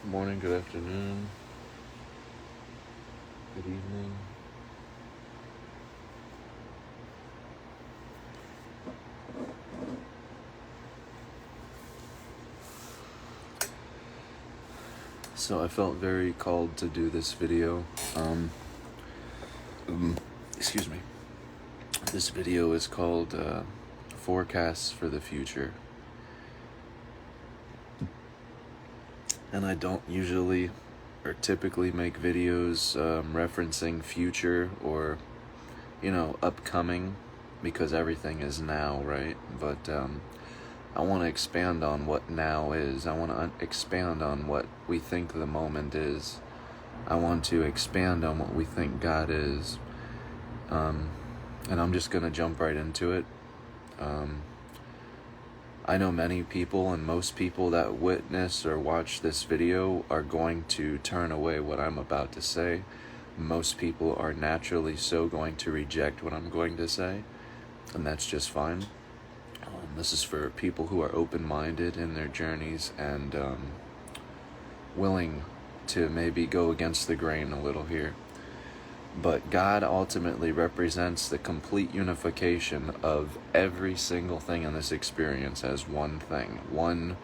Good morning, good afternoon, good evening. So I felt very called to do this video. Excuse me. This video is called Forecasts for the Future. And I don't usually or typically make videos referencing future or, upcoming, because everything is now, right? But I want to expand on what now is. I want to expand on what we think the moment is. I want to expand on what we think God is. And I'm just going to jump right into it. I know many people, and most people that witness or watch this video are going to turn away what I'm about to say. Most people are naturally so going to reject what I'm going to say, and that's just fine. This is for people who are open-minded in their journeys and willing to maybe go against the grain a little here. But God ultimately represents the complete unification of every single thing in this experience as one thing, one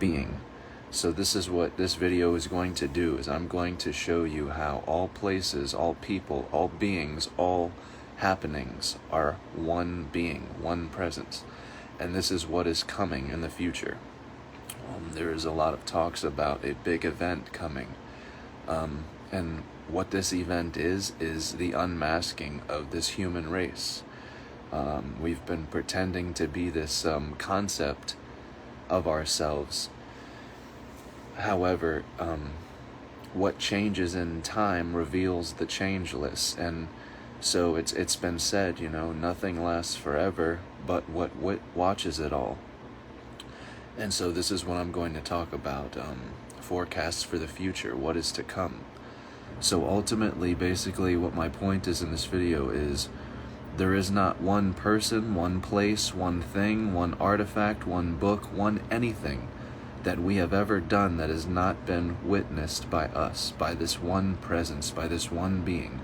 being. So this is what this video is going to do, is I'm going to show you how all places, all people, all beings, all happenings are one being, one presence. And this is what is coming in the future. There is a lot of talks about a big event coming. And what this event is the unmasking of this human race. We've been pretending to be this concept of ourselves. However, what changes in time reveals the changeless. And so it's been said, nothing lasts forever but what watches it all. And so this is what I'm going to talk about, forecasts for the future, what is to come. So ultimately, basically, what my point is in this video is there is not one person, one place, one thing, one artifact, one book, one anything that we have ever done that has not been witnessed by us, by this one presence, by this one being.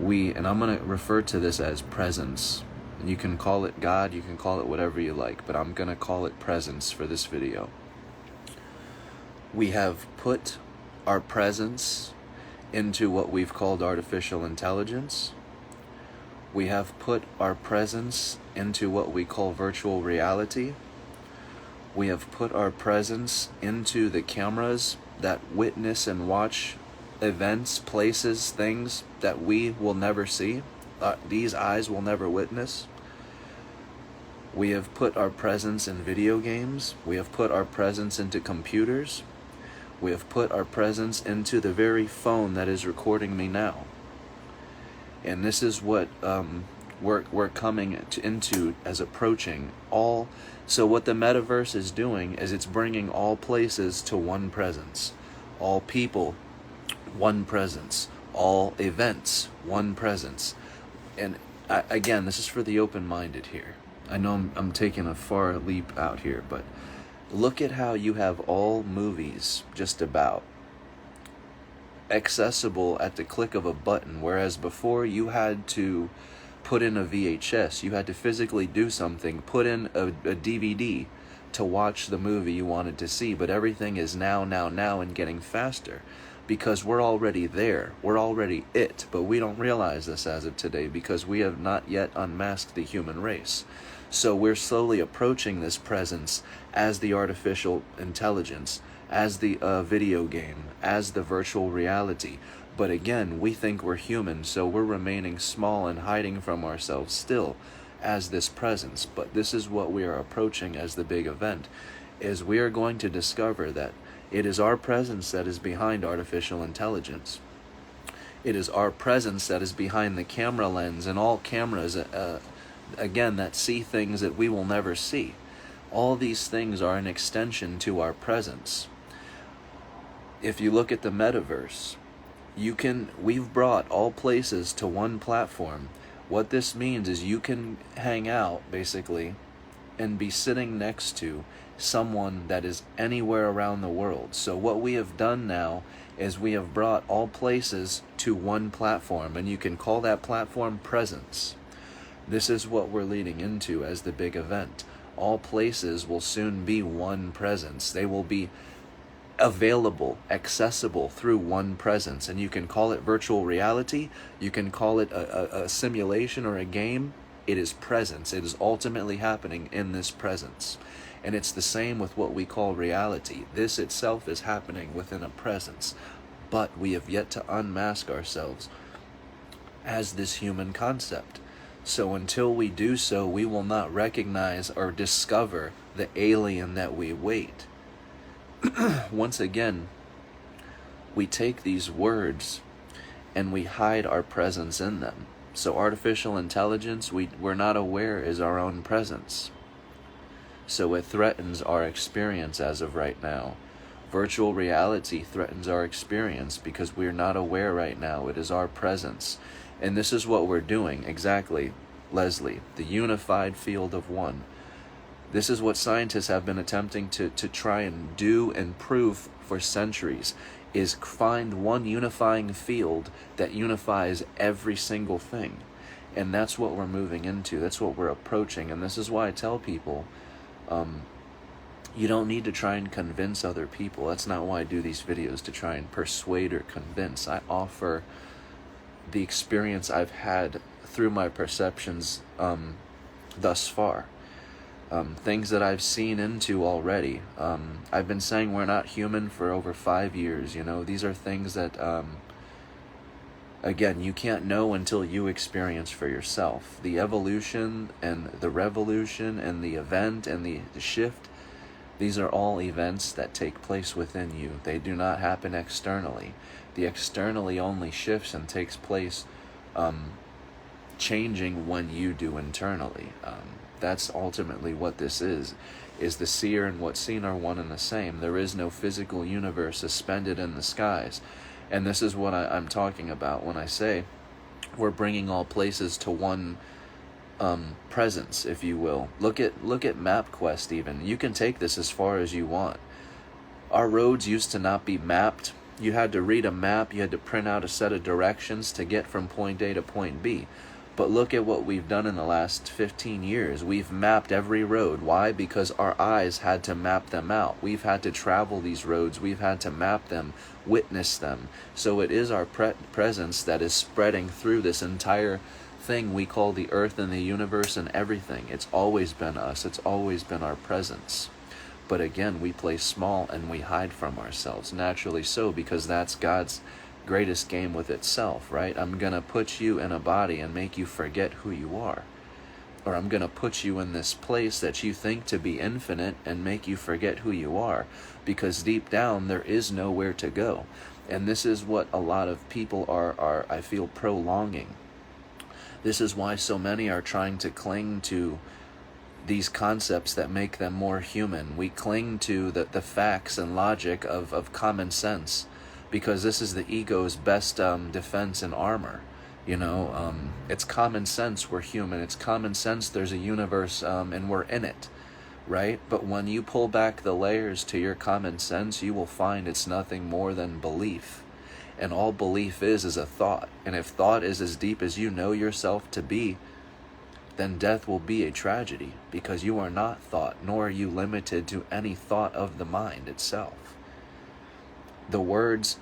And I'm going to refer to this as presence. And you can call it God, you can call it whatever you like, but I'm going to call it presence for this video. We have put our presence into what we've called artificial intelligence. We have put our presence into what we call virtual reality. We have put our presence into the cameras that witness and watch events, places, things that we will never see, these eyes will never witness. We have put our presence in video games. We have put our presence into computers. We have put our presence into the very phone that is recording me now. And this is what we're coming into as approaching all. So what the metaverse is doing is it's bringing all places to one presence. All people, one presence. All events, one presence. And again, this is for the open-minded here. I know I'm taking a far leap out here, but look at how you have all movies just about accessible at the click of a button, whereas before you had to put in a VHS, you had to physically do something, put in a DVD to watch the movie you wanted to see. But everything is now and getting faster because we're already there. We're already it, but we don't realize this as of today because we have not yet unmasked the human race. So we're slowly approaching this presence as the artificial intelligence, as the video game, as the virtual reality. But again, we think we're human, so we're remaining small and hiding from ourselves still as this presence. But this is what we are approaching as the big event, is we are going to discover that it is our presence that is behind artificial intelligence. It is our presence that is behind the camera lens and all cameras, again, that see things that we will never see. All these things are an extension to our presence. If you look at the metaverse, we've brought all places to one platform. What this means is you can hang out, basically, and be sitting next to someone that is anywhere around the world. So what we have done now is we have brought all places to one platform, and you can call that platform presence. This is what we're leading into as the big event. All places will soon be one presence. They will be available, accessible through one presence. And you can call it virtual reality, you can call it a simulation or a game. It is presence. It is ultimately happening in this presence. And it's the same with what we call reality. This itself is happening within a presence. But we have yet to unmask ourselves as this human concept. So until we do so, we will not recognize or discover the alien that we wait. Once again, we take these words and we hide our presence in them. So artificial intelligence, we're not aware is our own presence. So it threatens our experience as of right now. Virtual reality threatens our experience because we're not aware right now. It is our presence. And this is what we're doing, exactly, Leslie, the unified field of one. This is what scientists have been attempting to try and do and prove for centuries, is find one unifying field that unifies every single thing. And that's what we're moving into. That's what we're approaching. And this is why I tell people, you don't need to try and convince other people. That's not why I do these videos, to try and persuade or convince. I offer the experience I've had through my perceptions thus far. Things that I've seen into already. I've been saying we're not human for over 5 years, you know. These are things that, again, you can't know until you experience for yourself. The evolution and the revolution and the event and the shift, these are all events that take place within you. They do not happen externally. The externally only shifts and takes place changing when you do internally. That's ultimately what this is the seer and what's seen are one and the same. There is no physical universe suspended in the skies. And this is what I'm talking about when I say we're bringing all places to one presence, if you will. Look at MapQuest even. You can take this as far as you want. Our roads used to not be mapped. You had to read a map, you had to print out a set of directions to get from point A to point B. But look at what we've done in the last 15 years. We've mapped every road. Why? Because our eyes had to map them out. We've had to travel these roads. We've had to map them, witness them. So it is our presence that is spreading through this entire thing we call the earth and the universe and everything. It's always been us. It's always been our presence. But again, we play small and we hide from ourselves. Naturally so, because that's God's greatest game with itself, right? I'm gonna put you in a body and make you forget who you are. Or I'm gonna put you in this place that you think to be infinite and make you forget who you are, because deep down there is nowhere to go. And this is what a lot of people are I feel, prolonging. This is why so many are trying to cling to these concepts that make them more human. We cling to the facts and logic of common sense, because this is the ego's best defense and armor. You know, it's common sense we're human. It's common sense there's a universe and we're in it, right? But when you pull back the layers to your common sense, you will find it's nothing more than belief. And all belief is a thought. And if thought is as deep as you know yourself to be, then death will be a tragedy, because you are not thought, nor are you limited to any thought of the mind itself. The words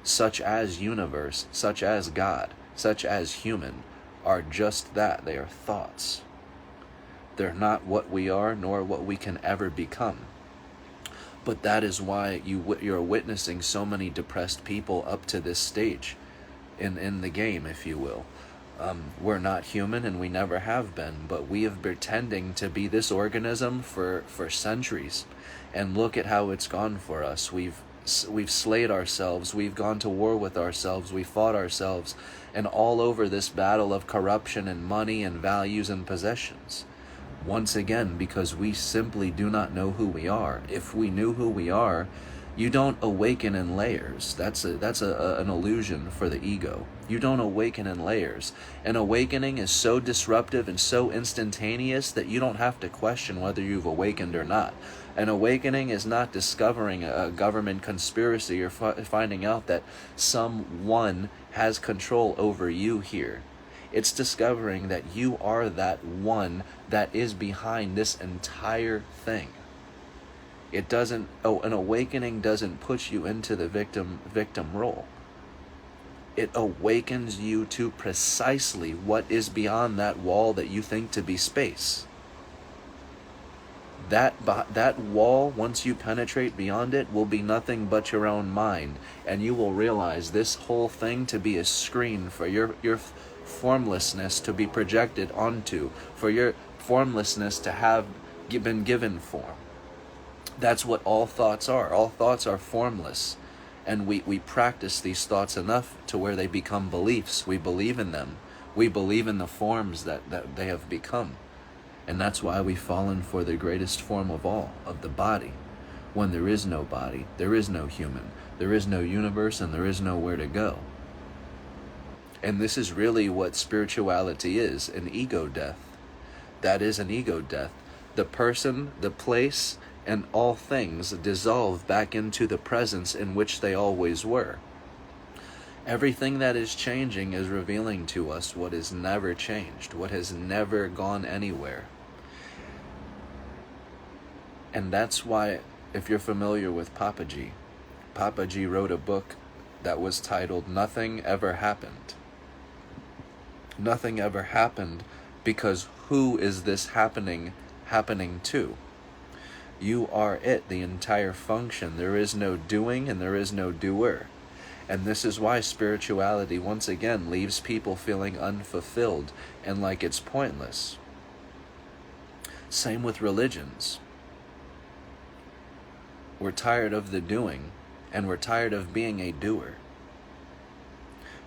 such as universe, such as God, such as human, are just that. They are thoughts. They're not what we are, nor what we can ever become. But that is why you're witnessing so many depressed people up to this stage in the game, if you will. We're not human, and we never have been, but we have been pretending to be this organism for centuries. And look at how it's gone for us. We've slayed ourselves, we've gone to war with ourselves, we fought ourselves, and all over this battle of corruption and money and values and possessions. Once again, because we simply do not know who we are. If we knew who we are, You don't awaken in layers. An illusion for the ego. You don't awaken in layers. An awakening is so disruptive and so instantaneous that you don't have to question whether you've awakened or not. An awakening is not discovering a government conspiracy or finding out that someone has control over you here. It's discovering that you are that one that is behind this entire thing. An awakening doesn't put you into the victim role. It awakens you to precisely what is beyond that wall that you think to be space. That wall, once you penetrate beyond it, will be nothing but your own mind, and you will realize this whole thing to be a screen for your formlessness to be projected onto, for your formlessness to have been given form. That's what all thoughts are. All thoughts are formless. And we practice these thoughts enough to where they become beliefs. We believe in them. We believe in the forms that they have become. And that's why we've fallen for the greatest form of all, of the body. When there is no body, there is no human, there is no universe, and there is nowhere to go. And this is really what spirituality is, an ego death. That is an ego death. The person, the place, and all things dissolve back into the presence in which they always were. Everything that is changing is revealing to us what is never changed, what has never gone anywhere. And that's why, if you're familiar with Papaji wrote a book that was titled Nothing Ever Happened. Nothing ever happened because who is this happening to? You are it, the entire function. There is no doing and there is no doer. And this is why spirituality once again leaves people feeling unfulfilled and like it's pointless. Same with religions. We're tired of the doing and we're tired of being a doer.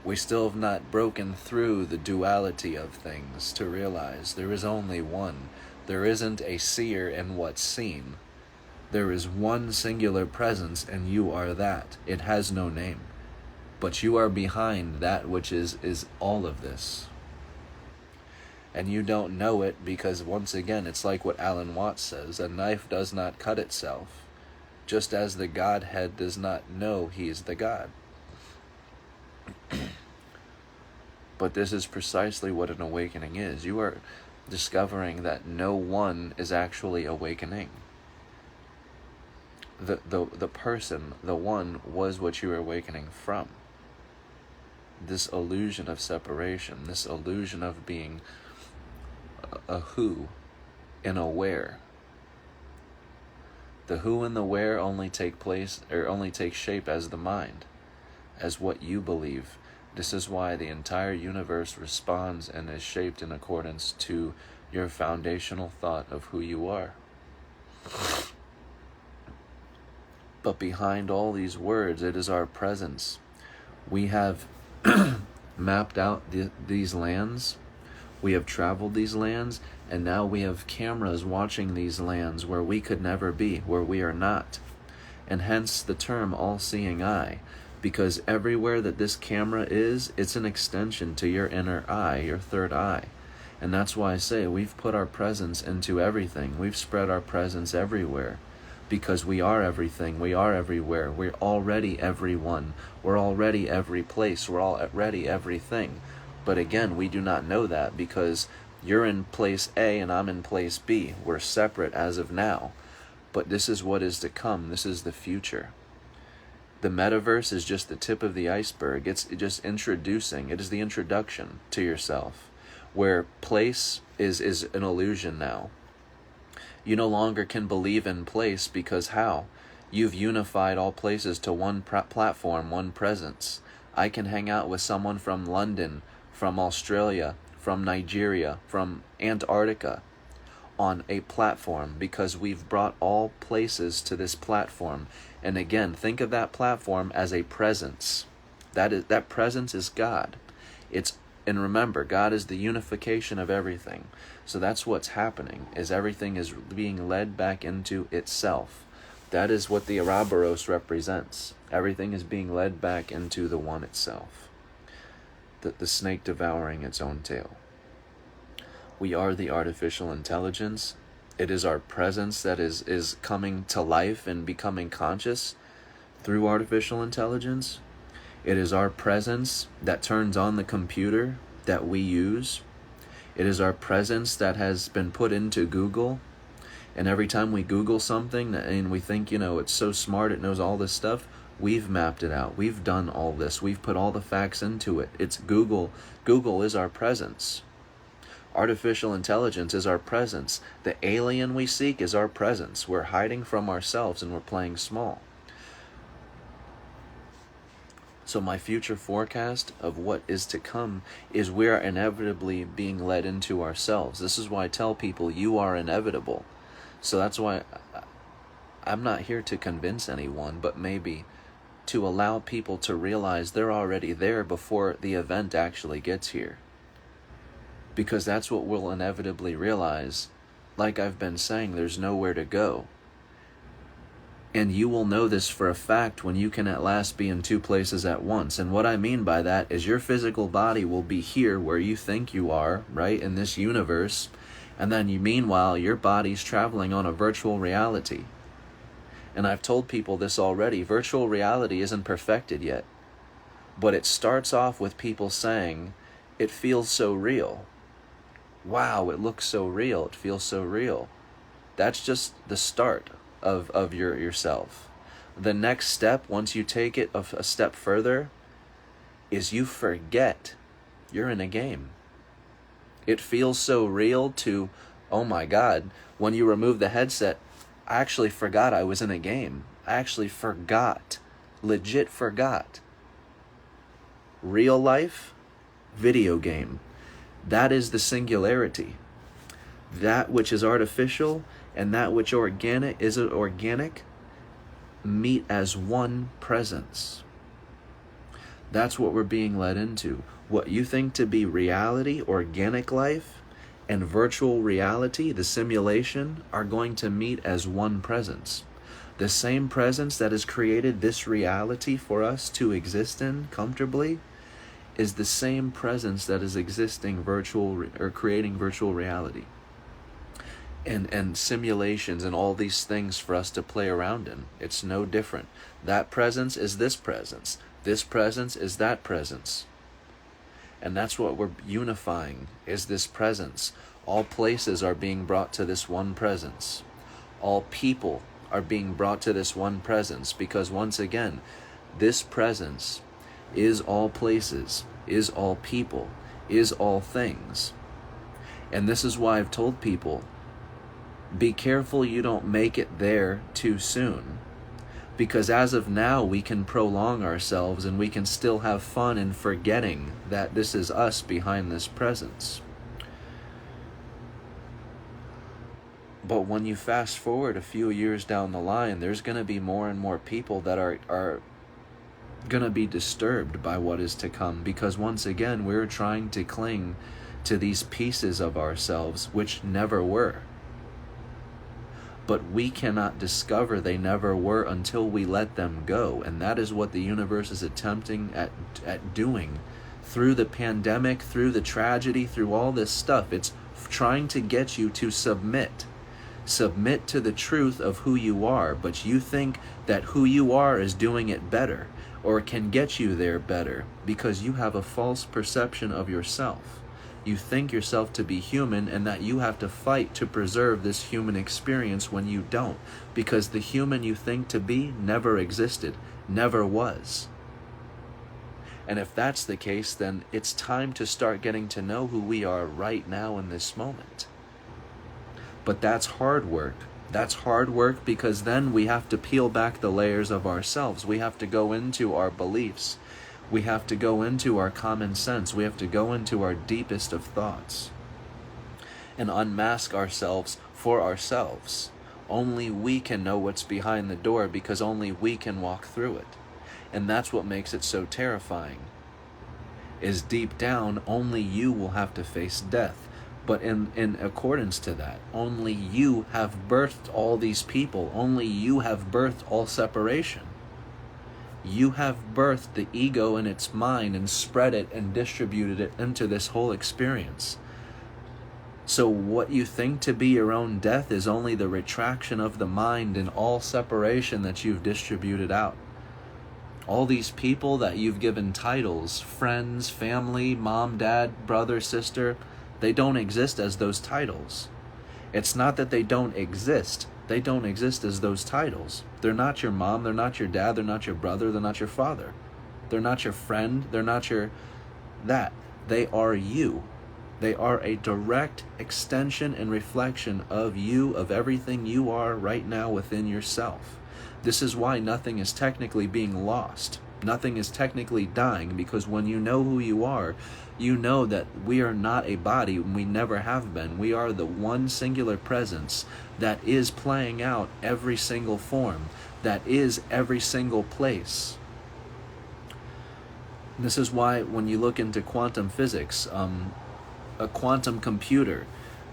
We still have not broken through the duality of things to realize there is only one. There isn't a seer in what's seen. There is one singular presence, and you are that. It has no name. But you are behind that which is all of this. And you don't know it because, once again, it's like what Alan Watts says, a knife does not cut itself, just as the Godhead does not know he is the God. But this is precisely what an awakening is. You are discovering that no one is actually awakening. The person, the one, was what you were awakening from. This illusion of separation, this illusion of being a who and a where. The who and the where only take shape as the mind, as what you believe. This is why the entire universe responds and is shaped in accordance to your foundational thought of who you are. But behind all these words, it is our presence. We have mapped out these lands. We have traveled these lands, and now we have cameras watching these lands where we could never be, where we are not. And hence the term all-seeing eye, because everywhere that this camera is, it's an extension to your inner eye, your third eye. And that's why I say we've put our presence into everything. We've spread our presence everywhere. Because we are everything, we are everywhere, we're already everyone, we're already every place, we're already everything. But again, we do not know that because you're in place A and I'm in place B. We're separate as of now. But this is what is to come, this is the future. The metaverse is just the tip of the iceberg. It's just introducing, it is the introduction to yourself, where place is an illusion now. You no longer can believe in place because how? You've unified all places to one platform, one presence. I can hang out with someone from London, from Australia, from Nigeria, from Antarctica on a platform because we've brought all places to this platform. And again, think of that platform as a presence. That presence is God. And remember, God is the unification of everything. So that's what's happening, is everything is being led back into itself. That is what the Ouroboros represents. Everything is being led back into the one itself. The snake devouring its own tail. We are the artificial intelligence. It is our presence that is coming to life and becoming conscious through artificial intelligence. It is our presence that turns on the computer that we use. It is our presence that has been put into Google. And every time we Google something and we think, it's so smart, it knows all this stuff, we've mapped it out. We've done all this. We've put all the facts into it. It's Google. Google is our presence. Artificial intelligence is our presence. The alien we seek is our presence. We're hiding from ourselves and we're playing small. So my future forecast of what is to come is we are inevitably being led into ourselves. This is why I tell people you are inevitable. So that's why I'm not here to convince anyone, but maybe to allow people to realize they're already there before the event actually gets here. Because that's what we'll inevitably realize. Like I've been saying, there's nowhere to go. And you will know this for a fact when you can at last be in two places at once. And what I mean by that is your physical body will be here where you think you are, right, in this universe. And then meanwhile, your body's traveling on a virtual reality. And I've told people this already. Virtual reality isn't perfected yet. But it starts off with people saying, it feels so real. Wow, it looks so real. It feels so real. That's just the start of yourself. The next step, once you take it a step further, is you forget you're in a game. It feels so real to, oh my God, when you remove the headset, I actually forgot I was in a game. I actually forgot, legit forgot. Real life, video game. That is the singularity. That which is artificial and that which is organic meet as one presence. That's what we're being led into. What you think to be reality, organic life, and virtual reality, the simulation, are going to meet as one presence. The same presence that has created this reality for us to exist in comfortably is the same presence that is existing creating virtual reality. And simulations and all these things for us to play around in. It's no different. That presence is this presence. This presence is that presence. And that's what we're unifying, is this presence. All places are being brought to this one presence. All people are being brought to this one presence, because once again, this presence is all places, is all people, is all things. And this is why I've told people, be careful you don't make it there too soon. Because as of now, we can prolong ourselves and we can still have fun in forgetting that this is us behind this presence. But when you fast forward a few years down the line, there's going to be more and more people that are going to be disturbed by what is to come. Because once again, we're trying to cling to these pieces of ourselves which never were. But we cannot discover they never were until we let them go. And that is what the universe is attempting at doing through the pandemic, through the tragedy, through all this stuff. It's trying to get you to submit to the truth of who you are. But you think that who you are is doing it better or can get you there better because you have a false perception of yourself. You think yourself to be human and that you have to fight to preserve this human experience when you don't, because the human you think to be never existed, never was. And if that's the case, then it's time to start getting to know who we are right now in this moment. But that's hard work. That's hard work because then we have to peel back the layers of ourselves. We have to go into our beliefs. We have to go into our common sense. We have to go into our deepest of thoughts and unmask ourselves for ourselves. Only we can know what's behind the door because only we can walk through it. And that's what makes it so terrifying, is deep down, only you will have to face death. But in accordance to that, only you have birthed all these people. Only you have birthed all separation. You have birthed the ego in its mind and spread it and distributed it into this whole experience. So what you think to be your own death is only the retraction of the mind and all separation that you've distributed out. All these people that you've given titles, friends, family, mom, dad, brother, sister, they don't exist as those titles. It's not that they don't exist. They don't exist as those titles. They're not your mom, they're not your dad, they're not your brother, they're not your father. They're not your friend, they're not your that. They are you. They are a direct extension and reflection of you, of everything you are right now within yourself. This is why nothing is technically being lost. Nothing is technically dying, because when you know who you are, you know that we are not a body, and we never have been. We are the one singular presence that is playing out every single form, that is every single place. This is why when you look into quantum physics, a quantum computer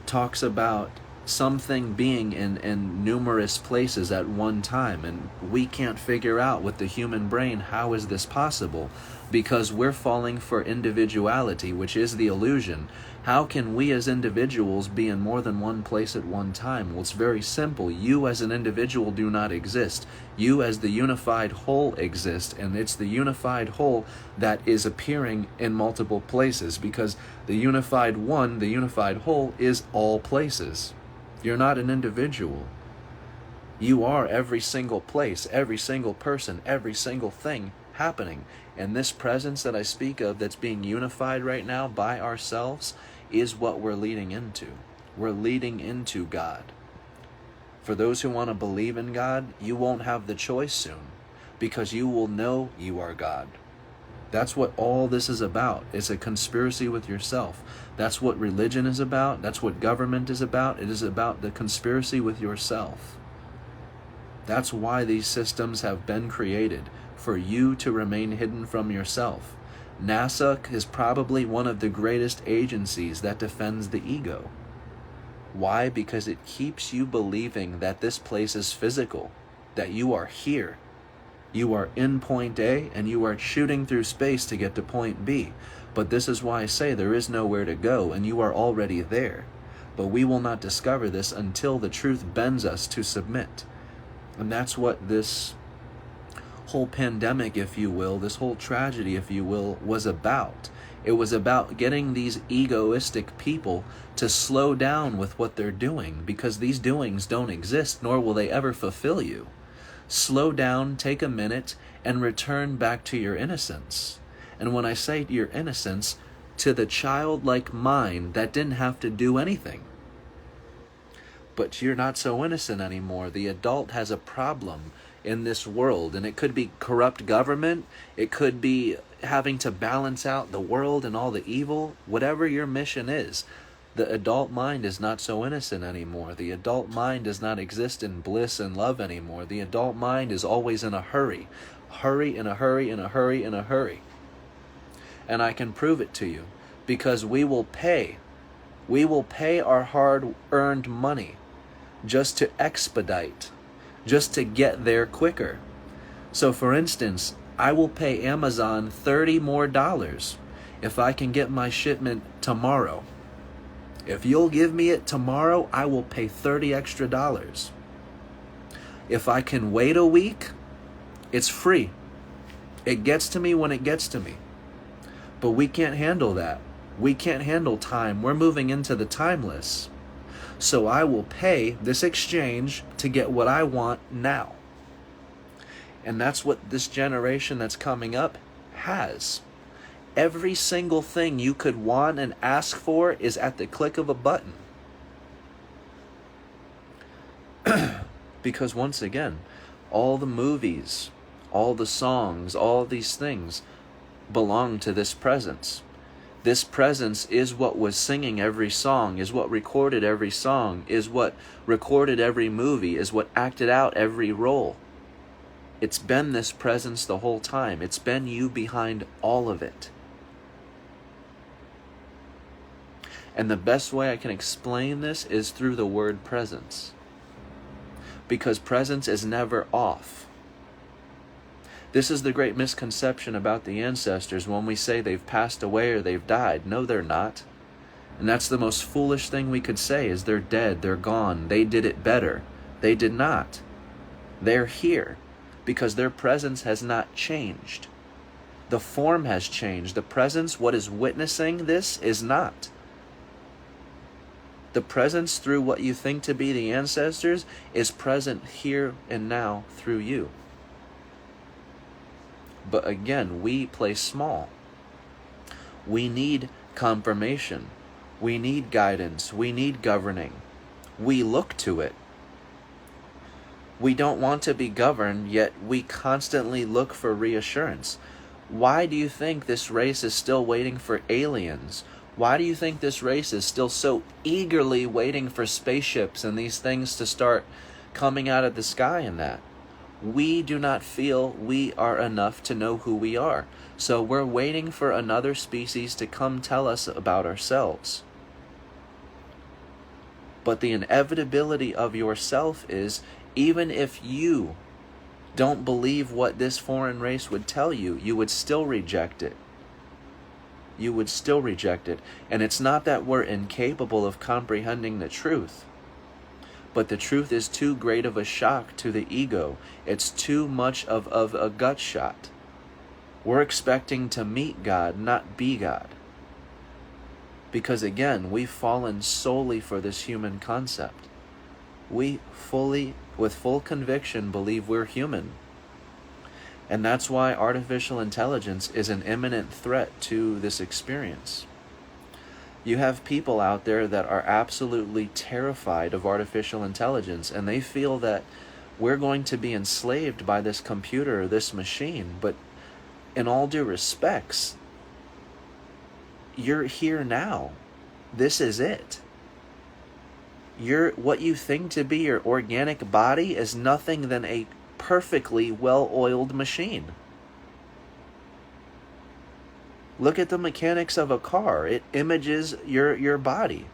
talks about something being in numerous places at one time, and we can't figure out with the human brain how is this possible, because we're falling for individuality, which is the illusion. How can we as individuals be in more than one place at one time? Well, it's very simple. You as an individual do not exist. You as the unified whole exist, and it's the unified whole that is appearing in multiple places, because the unified one, the unified whole, is all places. You're not an individual. You are every single place, every single person, every single thing happening. And this presence that I speak of that's being unified right now by ourselves is what we're leading into. We're leading into God. For those who want to believe in God, you won't have the choice soon, because you will know you are God. That's what all this is about. It's a conspiracy with yourself. That's what religion is about. That's what government is about. It is about the conspiracy with yourself. That's why these systems have been created, for you to remain hidden from yourself. NASA is probably one of the greatest agencies that defends the ego. Why? Because it keeps you believing that this place is physical, that you are here. You are in point A and you are shooting through space to get to point B. But this is why I say there is nowhere to go, and you are already there. But we will not discover this until the truth bends us to submit. And that's what this whole pandemic, if you will, this whole tragedy, if you will, was about. It was about getting these egoistic people to slow down with what they're doing, because these doings don't exist, nor will they ever fulfill you. Slow down, take a minute, and return back to your innocence. And when I say your innocence, to the childlike mind that didn't have to do anything. But you're not so innocent anymore. The adult has a problem in this world, and it could be corrupt government, it could be having to balance out the world and all the evil. Whatever your mission is, the adult mind is not so innocent anymore. The adult mind does not exist in bliss and love anymore. The adult mind is always in a hurry. Hurry, in a hurry, in a hurry, in a hurry. And I can prove it to you, because we will pay our hard-earned money just to expedite, just to get there quicker. So for instance, I will pay Amazon $30 more if I can get my shipment tomorrow. If you'll give me it tomorrow, I will pay $30 extra. If I can wait a week, it's free. It gets to me when it gets to me. But we can't handle that. We can't handle time. We're moving into the timeless. So I will pay this exchange to get what I want now. And that's what this generation that's coming up has. Every single thing you could want and ask for is at the click of a button. Because once again, all the movies, all the songs, all these things belong to this presence. This presence is what was singing every song, is what recorded every song, is what recorded every movie, is what acted out every role. It's been this presence the whole time. It's been you behind all of it. And the best way I can explain this is through the word presence. Because presence is never off. This is the great misconception about the ancestors when we say they've passed away or they've died. No, they're not. And that's the most foolish thing we could say, is they're dead, they're gone, they did it better. They did not. They're here because their presence has not changed. The form has changed. The presence, what is witnessing this, is not. The presence through what you think to be the ancestors is present here and now through you. But again, we play small. We need confirmation. We need guidance. We need governing. We look to it. We don't want to be governed, yet we constantly look for reassurance. Why do you think this race is still waiting for aliens? Why do you think this race is still so eagerly waiting for spaceships and these things to start coming out of the sky and that? We do not feel we are enough to know who we are. So we're waiting for another species to come tell us about ourselves. But the inevitability of yourself is, even if you don't believe what this foreign race would tell you, you would still reject it. You would still reject it. And it's not that we're incapable of comprehending the truth, but the truth is too great of a shock to the ego. It's too much of a gut shot. We're expecting to meet God, not be God. Because again, we've fallen solely for this human concept. We fully, with full conviction, believe we're human. And that's why artificial intelligence is an imminent threat to this experience. You have people out there that are absolutely terrified of artificial intelligence, and they feel that we're going to be enslaved by this computer or this machine. But in all due respects, you're here now. This is it. What you think to be your organic body is nothing than a perfectly well-oiled machine. Look at the mechanics of a car. It images your body.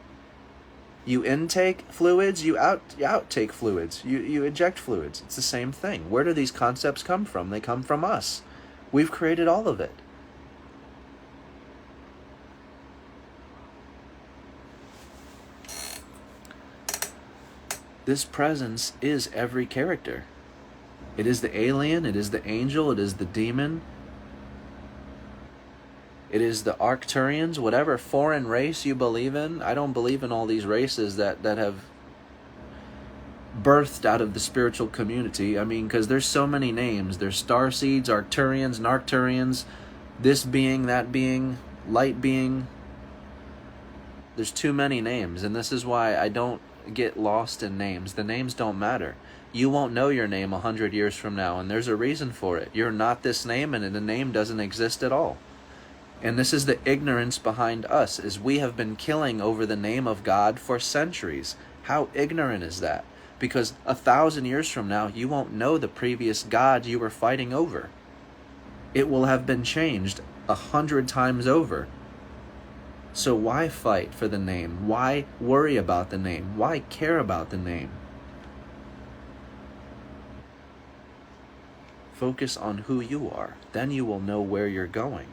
You intake fluids, you outtake fluids, you eject fluids. It's the same thing. Where do these concepts come from? They come from us. We've created all of it. This presence is every character. It is the alien, it is the angel, it is the demon, it is the Arcturians, whatever foreign race you believe in. I don't believe in all these races that have birthed out of the spiritual community. I mean, because there's so many names. There's starseeds, Arcturians, Narcturians, this being, that being, light being. There's too many names, and this is why I don't get lost in names. The names don't matter. You won't know your name 100 years from now, and there's a reason for it. You're not this name, and the name doesn't exist at all. And this is the ignorance behind us, is we have been killing over the name of God for centuries. How ignorant is that? Because 1,000 years from now, you won't know the previous God you were fighting over. It will have been changed 100 times over. So why fight for the name? Why worry about the name? Why care about the name? Focus on who you are. Then you will know where you're going.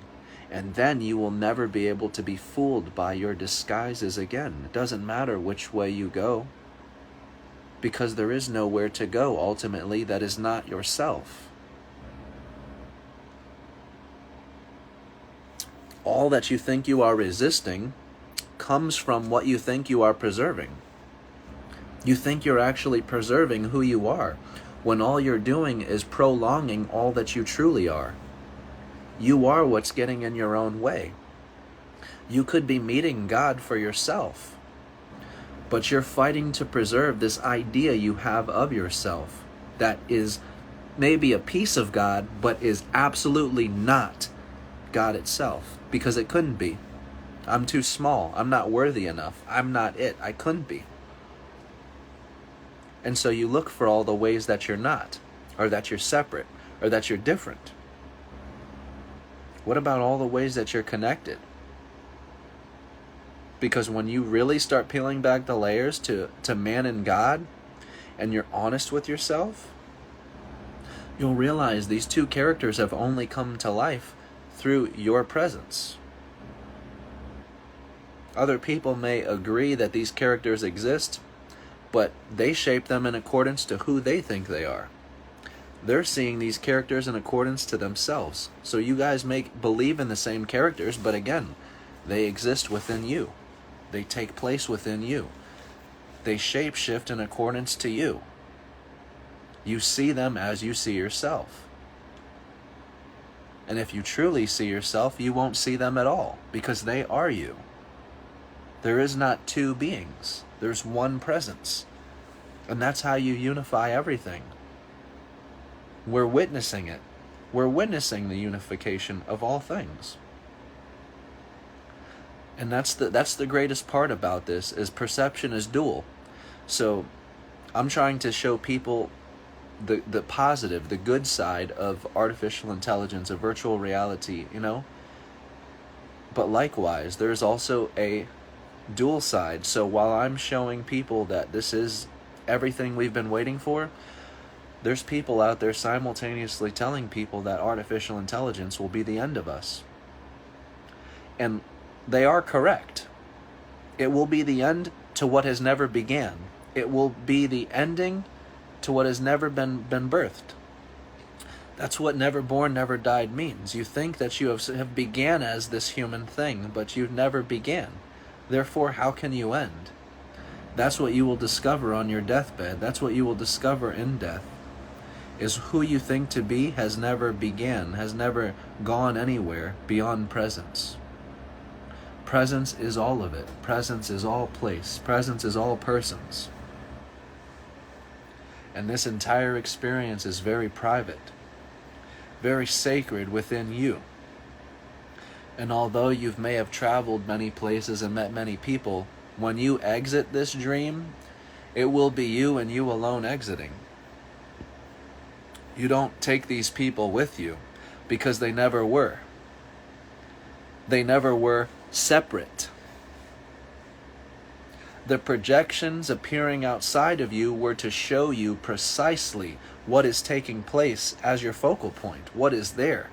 And then you will never be able to be fooled by your disguises again. It doesn't matter which way you go, because there is nowhere to go ultimately that is not yourself. All that you think you are resisting comes from what you think you are preserving. You think you're actually preserving who you are, when all you're doing is prolonging all that you truly are. You are what's getting in your own way. You could be meeting God for yourself, but you're fighting to preserve this idea you have of yourself that is maybe a piece of God, but is absolutely not God itself, because it couldn't be. I'm too small. I'm not worthy enough. I'm not it. I couldn't be. And so you look for all the ways that you're not, or that you're separate, or that you're different. What about all the ways that you're connected? Because when you really start peeling back the layers to man and God, and you're honest with yourself, you'll realize these two characters have only come to life through your presence. Other people may agree that these characters exist, but they shape them in accordance to who they think they are. They're seeing these characters in accordance to themselves. So you guys may believe in the same characters, but again, they exist within you. They take place within you. They shape-shift in accordance to you. You see them as you see yourself. And if you truly see yourself, you won't see them at all, because they are you. There is not two beings. There's one presence. And that's how you unify everything. We're witnessing it. We're witnessing the unification of all things. And that's the greatest part about this, is perception is dual. So I'm trying to show people the positive, the good side of artificial intelligence, of virtual reality, you know. But likewise, there's also a dual side. So while I'm showing people that this is everything we've been waiting for, there's people out there simultaneously telling people that artificial intelligence will be the end of us. And they are correct. It will be the end to what has never began. It will be the ending to what has never been birthed. That's what never born, never died means. You think that you have began as this human thing, but you've never began. Therefore, how can you end? That's what you will discover on your deathbed. That's what you will discover in death, is who you think to be has never began, has never gone anywhere beyond presence. Presence is all of it. Presence is all place. Presence is all persons. And this entire experience is very private, very sacred within you. And although you may have traveled many places and met many people, when you exit this dream, it will be you and you alone exiting. You don't take these people with you, because they never were. They never were separate. The projections appearing outside of you were to show you precisely what is taking place as your focal point, what is there,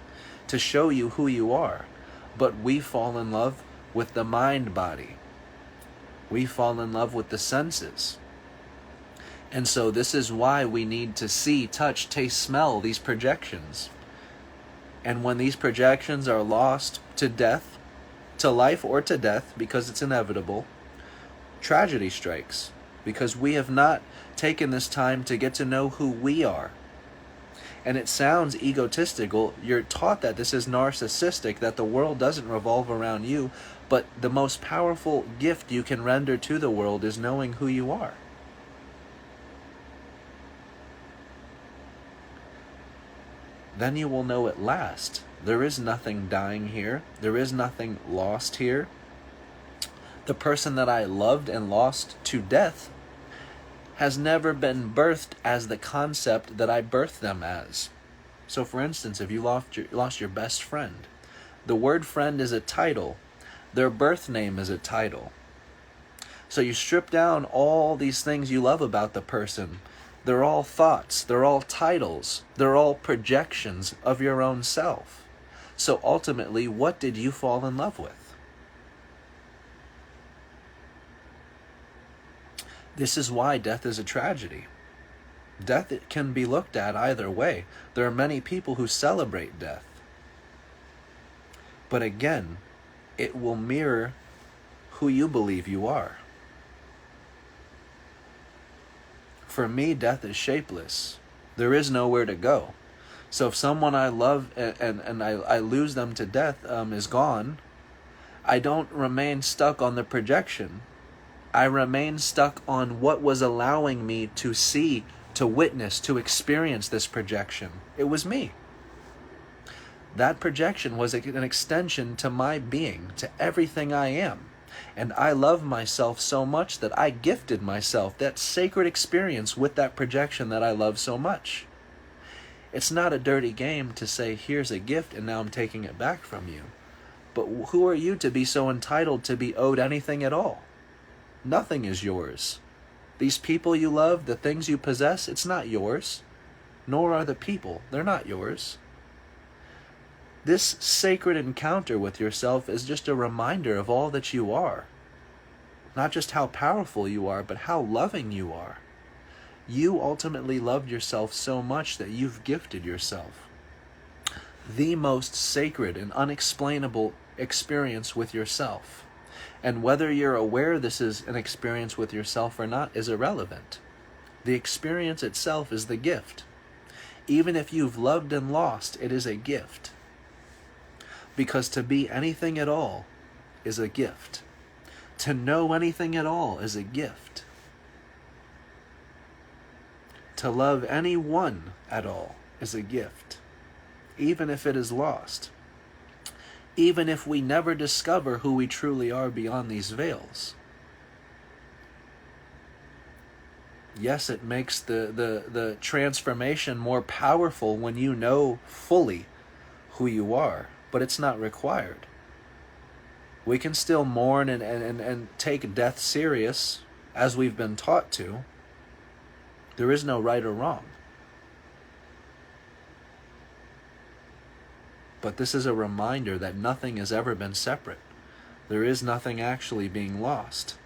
to show you who you are. But we fall in love with the mind body. We fall in love with the senses. And so this is why we need to see, touch, taste, smell these projections. And when these projections are lost to death, to life or to death, because it's inevitable, tragedy strikes, because we have not taken this time to get to know who we are. And it sounds egotistical. You're taught that this is narcissistic, that the world doesn't revolve around you, but the most powerful gift you can render to the world is knowing who you are. Then you will know at last. There is nothing dying here. There is nothing lost here. The person that I loved and lost to death has never been birthed as the concept that I birthed them as. So for instance, if you lost your best friend, the word friend is a title. Their birth name is a title. So you strip down all these things you love about the person. They're all thoughts. They're all titles. They're all projections of your own self. So ultimately, what did you fall in love with? This is why death is a tragedy. Death can be looked at either way. There are many people who celebrate death. But again, it will mirror who you believe you are. For me, death is shapeless. There is nowhere to go. So if someone I love and I lose them to death is gone, I don't remain stuck on the projection. I remain stuck on what was allowing me to see, to witness, to experience this projection. It was me. That projection was an extension to my being, to everything I am. And I love myself so much that I gifted myself that sacred experience with that projection that I love so much. It's not a dirty game to say, here's a gift and now I'm taking it back from you. But who are you to be so entitled to be owed anything at all? Nothing is yours. These people you love, the things you possess, it's not yours. Nor are the people. They're not yours. This sacred encounter with yourself is just a reminder of all that you are. Not just how powerful you are, but how loving you are. You ultimately loved yourself so much that you've gifted yourself the most sacred and unexplainable experience with yourself. And whether you're aware this is an experience with yourself or not is irrelevant. The experience itself is the gift. Even if you've loved and lost, it is a gift. Because to be anything at all is a gift. To know anything at all is a gift. To love anyone at all is a gift, even if it is lost. Even if we never discover who we truly are beyond these veils. Yes, it makes the transformation more powerful when you know fully who you are, but it's not required. We can still mourn and take death serious, as we've been taught to. There is no right or wrong. But this is a reminder that nothing has ever been separate. There is nothing actually being lost.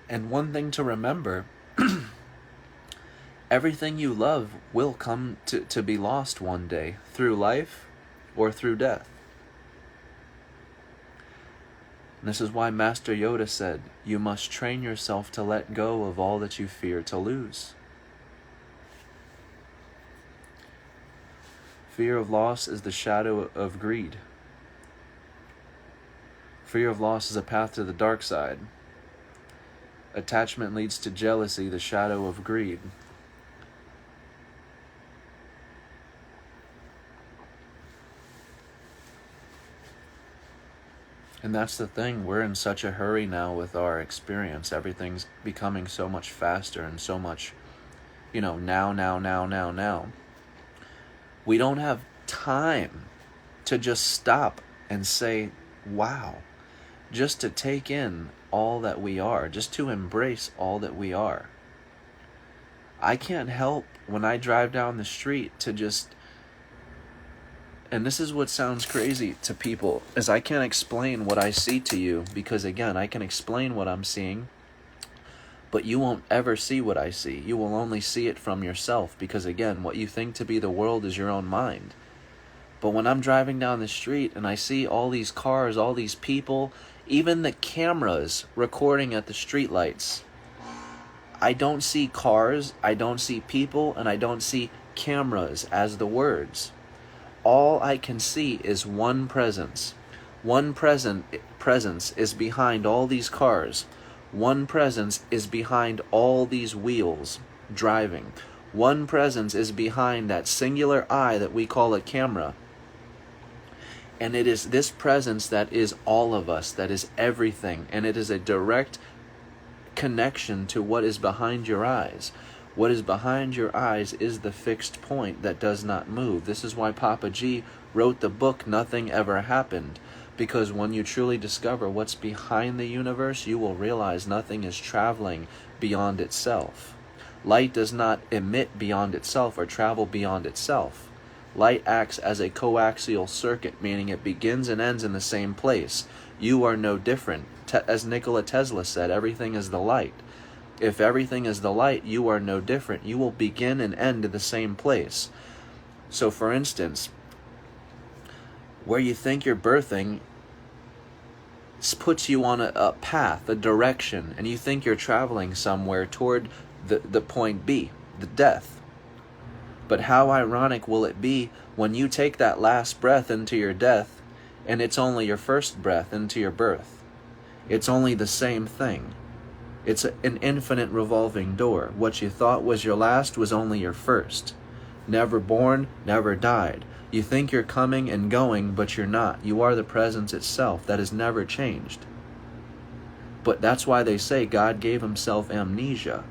And one thing to remember, everything you love will come to be lost one day, through life or through death. And this is why Master Yoda said, you must train yourself to let go of all that you fear to lose. Fear of loss is the shadow of greed. Fear of loss is a path to the dark side. Attachment leads to jealousy, the shadow of greed. And that's the thing, we're in such a hurry now with our experience. Everything's becoming so much faster and so much, now. We don't have time to just stop and say, wow, just to take in all that we are, just to embrace all that we are. I can't help when I drive down the street to just, and this is what sounds crazy to people, is I can't explain what I see to you, because again, I can explain what I'm seeing, but you won't ever see what I see. You will only see it from yourself, because again, what you think to be the world is your own mind. But when I'm driving down the street and I see all these cars, all these people, even the cameras recording at the streetlights, I don't see cars, I don't see people, and I don't see cameras as the words. All I can see is one presence. One presence is behind all these cars. One presence is behind all these wheels driving. One presence is behind that singular eye that we call a camera. And it is this presence that is all of us, that is everything. And it is a direct connection to what is behind your eyes. What is behind your eyes is the fixed point that does not move. This is why Papa G wrote the book, Nothing Ever Happened. Because when you truly discover what's behind the universe, you will realize nothing is traveling beyond itself. Light does not emit beyond itself or travel beyond itself. Light acts as a coaxial circuit, meaning it begins and ends in the same place. You are no different. As Nikola Tesla said, everything is the light. If everything is the light, you are no different. You will begin and end in the same place. So for instance, where you think you're birthing puts you on a path, a direction, and you think you're traveling somewhere toward the point B, the death. But how ironic will it be when you take that last breath into your death, and it's only your first breath into your birth? It's only the same thing. It's an infinite revolving door. What you thought was your last was only your first. Never born, never died. You think you're coming and going, but you're not. You are the presence itself that has never changed. But that's why they say God gave himself amnesia.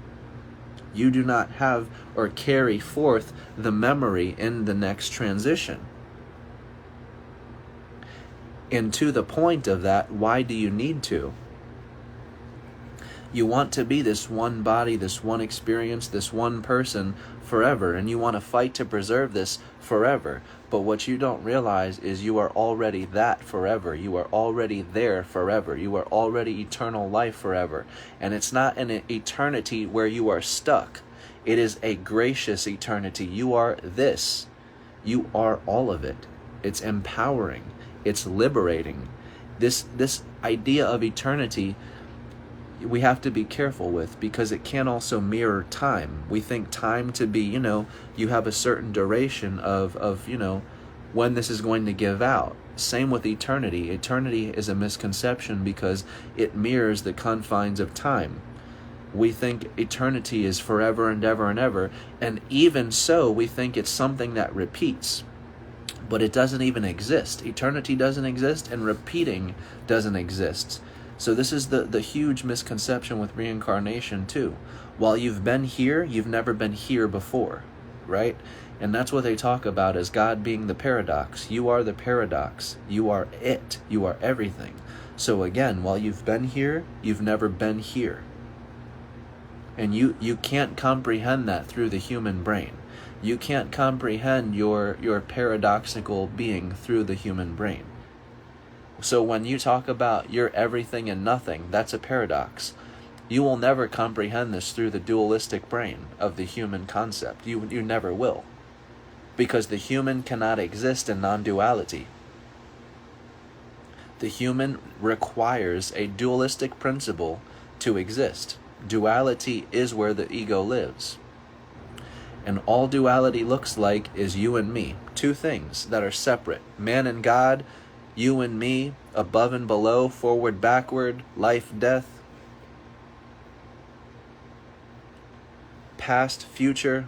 You do not have or carry forth the memory in the next transition. And to the point of that, why do you need to? You want to be this one body, this one experience, this one person forever, and you want to fight to preserve this forever. But what you don't realize is you are already that forever. You are already there forever. You are already eternal life forever. And it's not an eternity where you are stuck. It is a gracious eternity. You are this. You are all of it. It's empowering. It's liberating. This idea of eternity we have to be careful with, because it can also mirror time. We think time to be, you have a certain duration of when this is going to give out. Same with eternity. Eternity is a misconception because it mirrors the confines of time. We think eternity is forever and ever and ever, and even so, we think it's something that repeats. But it doesn't even exist. Eternity doesn't exist, and repeating doesn't exist. So this is the huge misconception with reincarnation too. While you've been here, you've never been here before, right? And that's what they talk about as God being the paradox. You are the paradox. You are it. You are everything. So again, while you've been here, you've never been here. And you can't comprehend that through the human brain. You can't comprehend your paradoxical being through the human brain. So when you talk about you're everything and nothing, that's a paradox. You will never comprehend this through the dualistic brain of the human concept. You never will. Because the human cannot exist in non-duality. The human requires a dualistic principle to exist. Duality is where the ego lives. And all duality looks like is you and me. Two things that are separate. Man and God, you and me, above and below, forward, backward, life, death, past, future,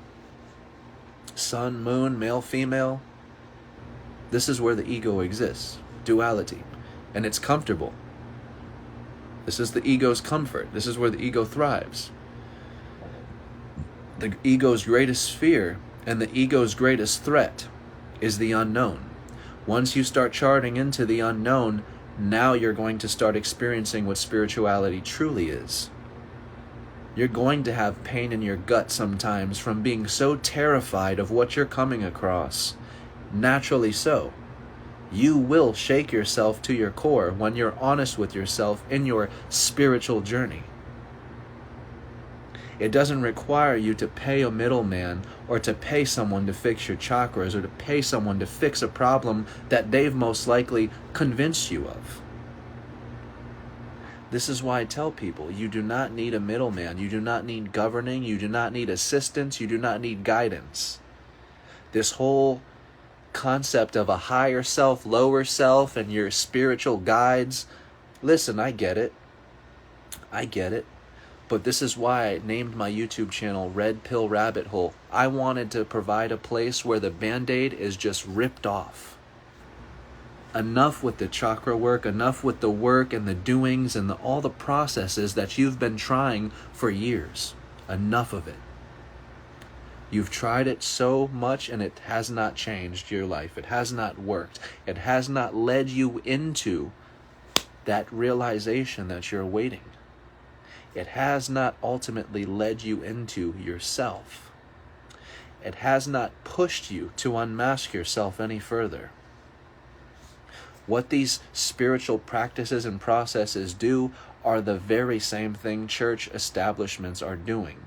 sun, moon, male, female. This is where the ego exists, duality, and it's comfortable. This is the ego's comfort. This is where the ego thrives. The ego's greatest fear and the ego's greatest threat is the unknown. Once you start charting into the unknown, now you're going to start experiencing what spirituality truly is. You're going to have pain in your gut sometimes from being so terrified of what you're coming across. Naturally so. You will shake yourself to your core when you're honest with yourself in your spiritual journey. It doesn't require you to pay a middleman or to pay someone to fix your chakras or to pay someone to fix a problem that they've most likely convinced you of. This is why I tell people, you do not need a middleman. You do not need governing. You do not need assistance. You do not need guidance. This whole concept of a higher self, lower self, and your spiritual guides, listen, I get it. I get it. But this is why I named my YouTube channel Red Pill Rabbit Hole. I wanted to provide a place where the Band-Aid is just ripped off. Enough with the chakra work, enough with the work and the doings and all the processes that you've been trying for years. Enough of it. You've tried it so much and it has not changed your life. It has not worked. It has not led you into that realization that you're awaiting. It has not ultimately led you into yourself. It has not pushed you to unmask yourself any further. What these spiritual practices and processes do are the very same thing church establishments are doing.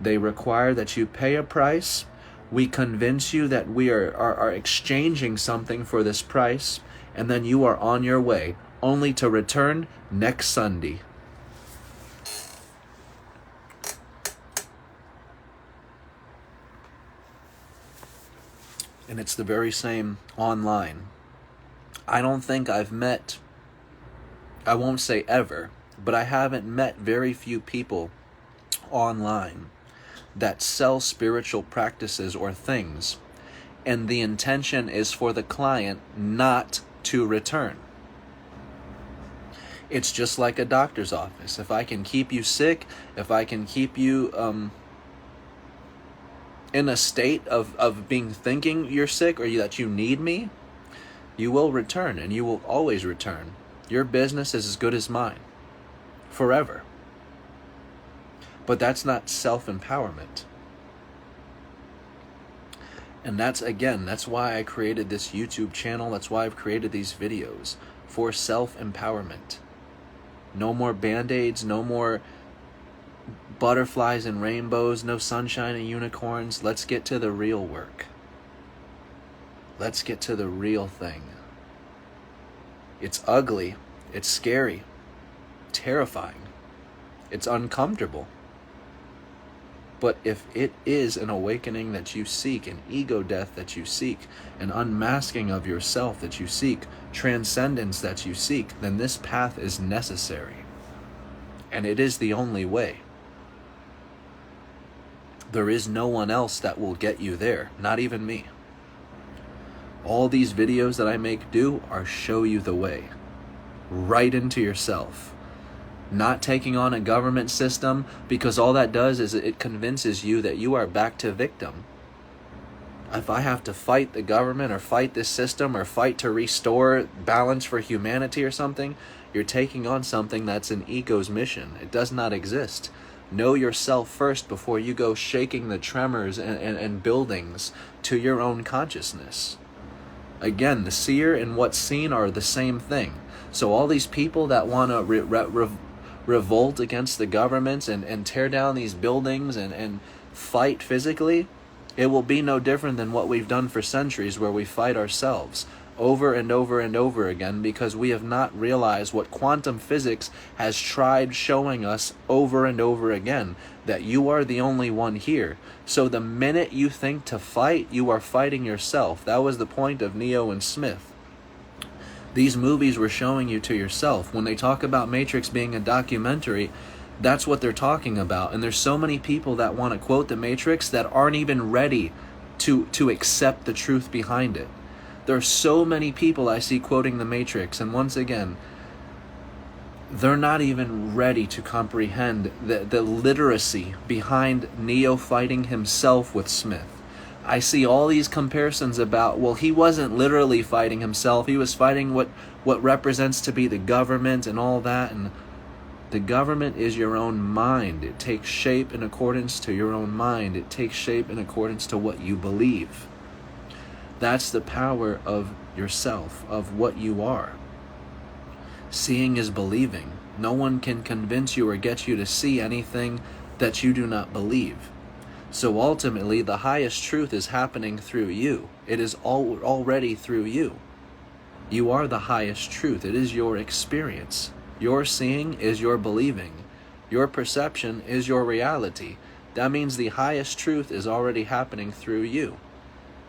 They require that you pay a price. We convince you that we are exchanging something for this price, and then you are on your way, only to return next Sunday. And it's the very same online. I don't think I've met, I won't say ever, but I haven't met very few people online that sell spiritual practices or things, and the intention is for the client not to return. It's just like a doctor's office. If I can keep you sick, if I can keep you in a state of being thinking you're sick or that you need me, You will return, and you will always return. Your business is as good as mine. Forever. But that's not self-empowerment. And that's why I created this YouTube channel. That's why I've created these videos. For self-empowerment. No more band-aids, no more butterflies and rainbows, no sunshine and unicorns. Let's get to the real work. Let's get to the real thing. It's ugly. It's scary. Terrifying. It's uncomfortable. But if it is an awakening that you seek, an ego death that you seek, an unmasking of yourself that you seek, transcendence that you seek, then this path is necessary. And it is the only way. There is no one else that will get you there, not even me. All these videos that I make do are show you the way. Right into yourself. Not taking on a government system, because all that does is it convinces you that you are back to victim. If I have to fight the government or fight this system or fight to restore balance for humanity or something, you're taking on something that's an ego's mission. It does not exist. Know yourself first before you go shaking the tremors and buildings to your own consciousness. Again, the seer and what's seen are the same thing. So all these people that want to revolt against the governments and tear down these buildings and fight physically, it will be no different than what we've done for centuries, where we fight ourselves over and over and over again because we have not realized what quantum physics has tried showing us over and over again, that you are the only one here. So the minute you think to fight, you are fighting yourself. That was the point of Neo and Smith. These movies were showing you to yourself. When they talk about Matrix being a documentary, that's what they're talking about. And there's so many people that want to quote the Matrix that aren't even ready to accept the truth behind it. There are so many people I see quoting the Matrix, and once again, they're not even ready to comprehend the literacy behind Neo fighting himself with Smith. I see all these comparisons about, well, he wasn't literally fighting himself. He was fighting what represents to be the government and all that. And the government is your own mind. It takes shape in accordance to your own mind. It takes shape in accordance to what you believe. That's the power of yourself, of what you are. Seeing is believing. No one can convince you or get you to see anything that you do not believe. So ultimately, the highest truth is happening through you. It is already through you. You are the highest truth. It is your experience. Your seeing is your believing. Your perception is your reality. That means the highest truth is already happening through you.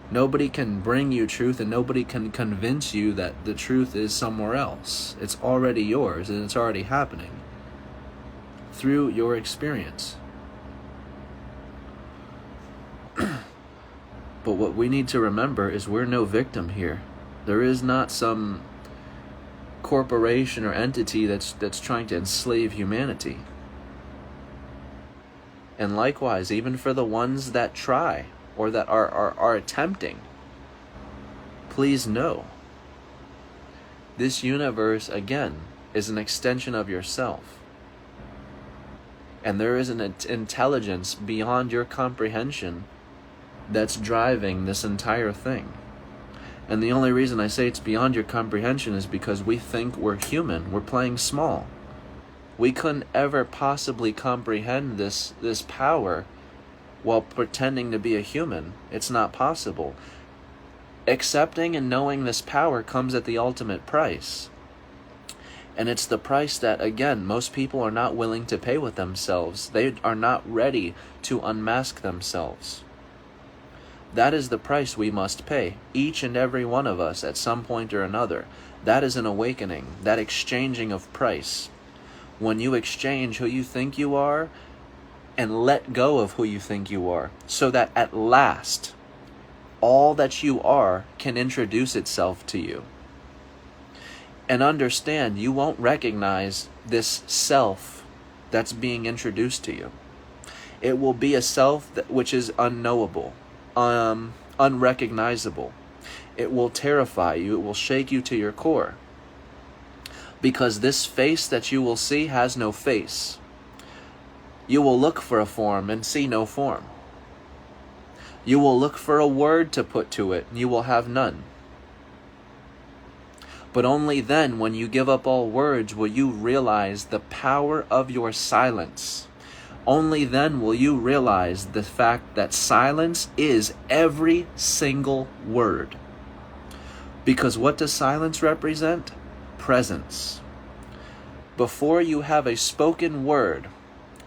Nobody can bring you truth, and nobody can convince you that the truth is somewhere else. It's already yours, and it's already happening through your experience. But what we need to remember is we're no victim here. There is not some corporation or entity that's trying to enslave humanity. And likewise, even for the ones that try or that are attempting, please know, this universe, again, is an extension of yourself. And there is an intelligence beyond your comprehension that's driving this entire thing. And the only reason I say it's beyond your comprehension is because we think we're human. We're playing small. We couldn't ever possibly comprehend this power while pretending to be a human. It's not possible. Accepting and knowing this power comes at the ultimate price. And it's the price that, again, most people are not willing to pay with themselves. They are not ready to unmask themselves. That is the price we must pay, each and every one of us at some point or another. That is an awakening, that exchanging of price. When you exchange who you think you are and let go of who you think you are, so that at last, all that you are can introduce itself to you. And understand, you won't recognize this self that's being introduced to you. It will be a self which is unknowable, unrecognizable. It will terrify you. It will shake you to your core. Because this face that you will see has no face. You will look for a form and see no form. You will look for a word to put to it, and you will have none. But only then, when you give up all words, will you realize the power of your silence. Only then will you realize the fact that silence is every single word. Because what does silence represent? Presence. Before you have a spoken word,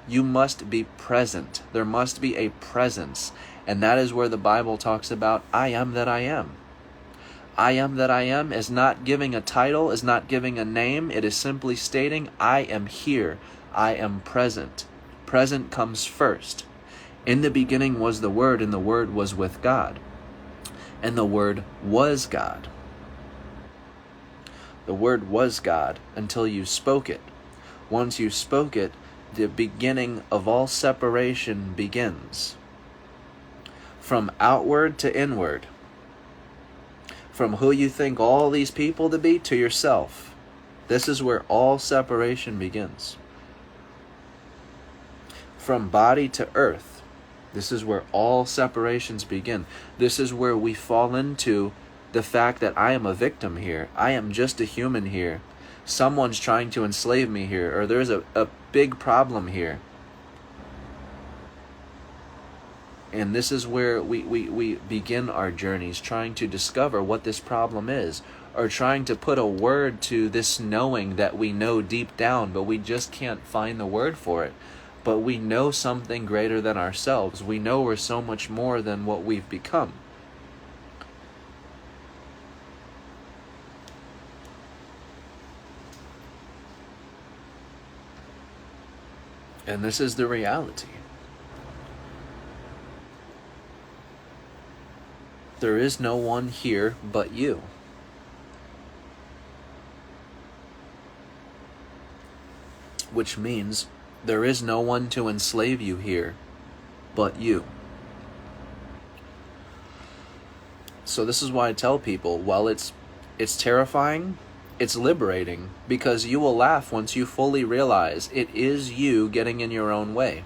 you must be present. There must be a presence. And that is where the Bible talks about, I am that I am. I am that I am is not giving a title, is not giving a name. It is simply stating, I am here. I am present. Present comes first. In the beginning was the Word, and the Word was with God. And the Word was God. The Word was God until you spoke it. Once you spoke it, the beginning of all separation begins. From outward to inward. From who you think all these people to be to yourself. This is where all separation begins. From body to earth. This is where all separations begin. This is where we fall into the fact that I am a victim here. I am just a human here. Someone's trying to enslave me here, or there's a big problem here. And this is where we begin our journeys, trying to discover what this problem is, or trying to put a word to this knowing that we know deep down, but we just can't find the word for it. But we know something greater than ourselves. We know we're so much more than what we've become. And this is the reality. There is no one here but you. Which means there is no one to enslave you here but you. So this is why I tell people, while it's terrifying, it's liberating, because you will laugh once you fully realize it is you getting in your own way.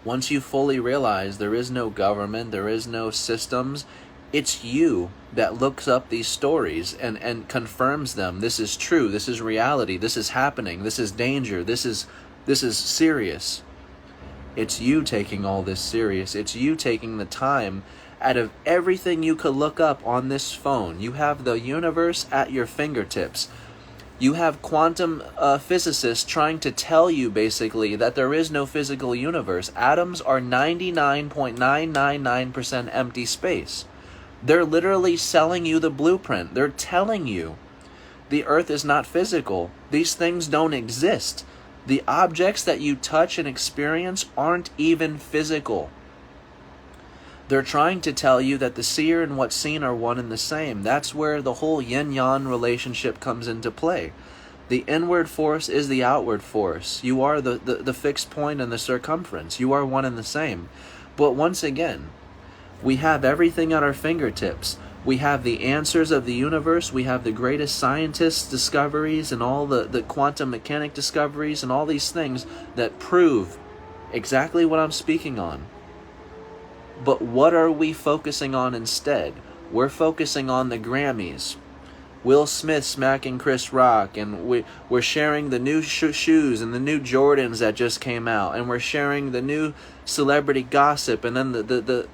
Once you fully realize there is no government, there is no systems, it's you that looks up these stories and confirms them. This is true, this is reality, this is happening, this is danger, this is serious. It's you taking all this serious. It's you taking the time out of everything you could look up on this phone. You have the universe at your fingertips. You have quantum physicists trying to tell you basically that there is no physical universe. Atoms are 99.999% empty space. They're literally selling you the blueprint. They're telling you the earth is not physical. These things don't exist. The objects that you touch and experience aren't even physical. They're trying to tell you that the seer and what's seen are one and the same. That's where the whole yin-yang relationship comes into play. The inward force is the outward force. You are the fixed point and the circumference. You are one and the same. But once again, we have everything at our fingertips. We have the answers of the universe. We have the greatest scientists' discoveries and all the quantum mechanic discoveries and all these things that prove exactly what I'm speaking on. But what are we focusing on instead? We're focusing on the Grammys. Will Smith smacking Chris Rock, and we're sharing the new shoes and the new Jordans that just came out, and we're sharing the new celebrity gossip, and then the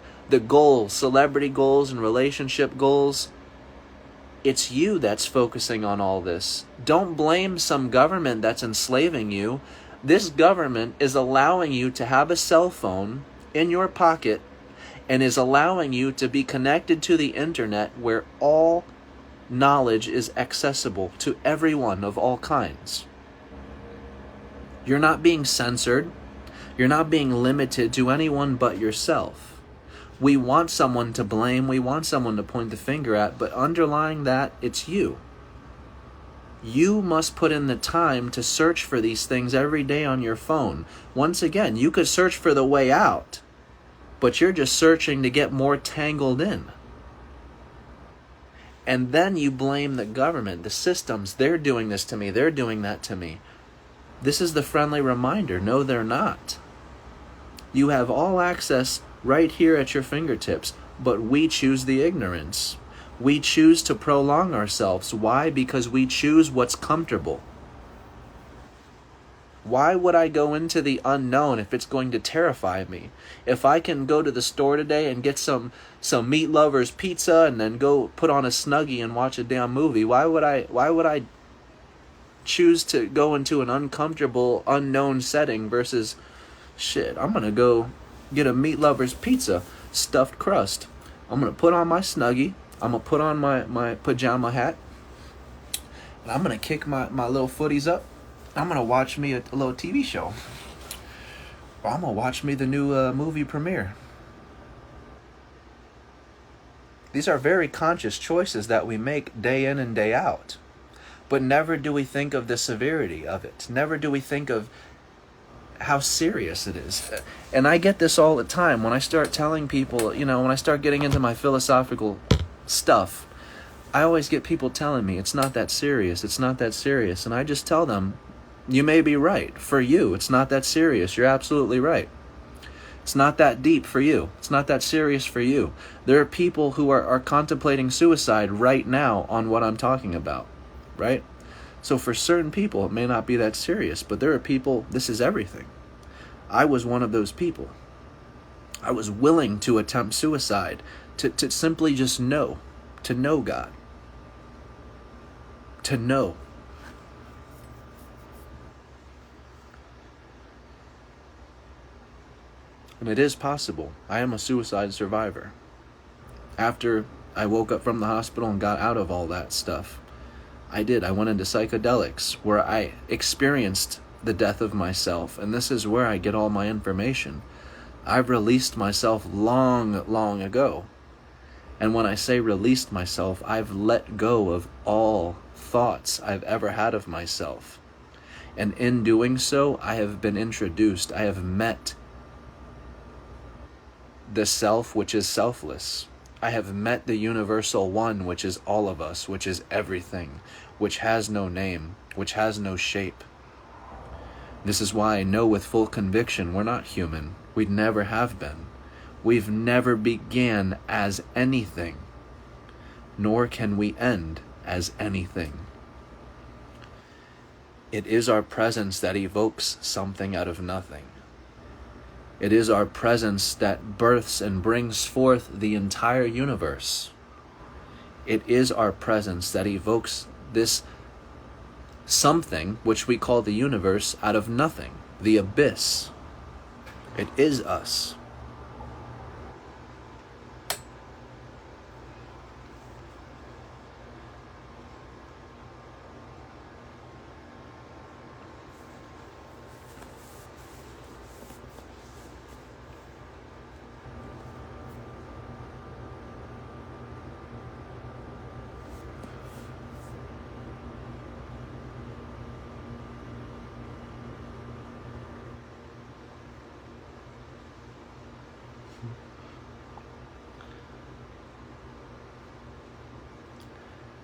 goals, celebrity goals and relationship goals. It's you that's focusing on all this. Don't blame some government that's enslaving you. This government is allowing you to have a cell phone in your pocket and is allowing you to be connected to the internet, where all knowledge is accessible to everyone of all kinds. You're not being censored. You're not being limited to anyone but yourself. We want someone to blame. We want someone to point the finger at, but underlying that, it's you. You must put in the time to search for these things every day on your phone. Once again, you could search for the way out, but you're just searching to get more tangled in. And then you blame the government, the systems. They're doing this to me. They're doing that to me. This is the friendly reminder. No, they're not. You have all access right here at your fingertips, but we choose the ignorance. We choose to prolong ourselves. Why? Because we choose what's comfortable. Why would I go into the unknown if it's going to terrify me? If I can go to the store today and get some Meat Lover's pizza and then go put on a Snuggie and watch a damn movie, why would I choose to go into an uncomfortable, unknown setting versus, shit, I'm going to go get a Meat Lover's pizza, stuffed crust. I'm going to put on my Snuggie. I'm going to put on my pajama hat. And I'm going to kick my little footies up. I'm going to watch me a little TV show. Or I'm going to watch me the new movie premiere. These are very conscious choices that we make day in and day out. But never do we think of the severity of it. Never do we think of how serious it is. And I get this all the time when I start telling people, when I start getting into my philosophical stuff, I always get people telling me, it's not that serious, it's not that serious. And I just tell them, you may be right. For you, it's not that serious. You're absolutely right. It's not that deep for you. It's not that serious for you. There are people who are contemplating suicide right now on what I'm talking about, right? So for certain people, it may not be that serious, but there are people, this is everything. I was one of those people. I was willing to attempt suicide, to simply just know, to know God. To know. And it is possible. I am a suicide survivor. After I woke up from the hospital and got out of all that stuff, I went into psychedelics where I experienced the death of myself. And this is where I get all my information. I've released myself long, long ago. And when I say released myself, I've let go of all thoughts I've ever had of myself. And in doing so, I have been introduced. I have met the self which is selfless. I have met the universal one, which is all of us, which is everything, which has no name, which has no shape. This is why I know with full conviction we're not human. We never have been. We've never began as anything, nor can we end as anything. It is our presence that evokes something out of nothing. It is our presence that births and brings forth the entire universe. It is our presence that evokes this something which we call the universe out of nothing, the abyss. It is us.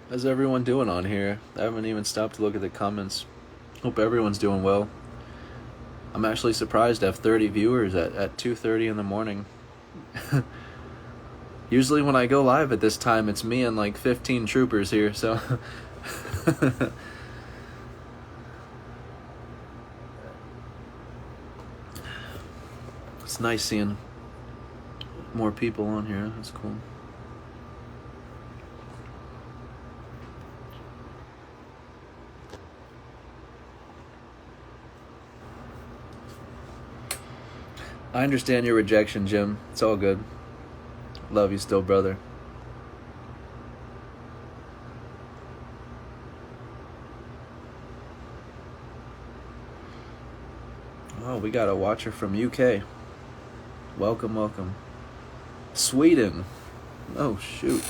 How's everyone doing on here? I haven't even stopped to look at the comments. Hope everyone's doing well. I'm actually surprised to have 30 viewers at 2:30 in the morning. Usually when I go live at this time, it's me and like 15 troopers here, so... It's nice seeing more people on here. That's cool. I understand your rejection, Jim. It's all good. Love you still, brother. Oh, we got a watcher from UK. Welcome, welcome. Sweden. Oh, shoot.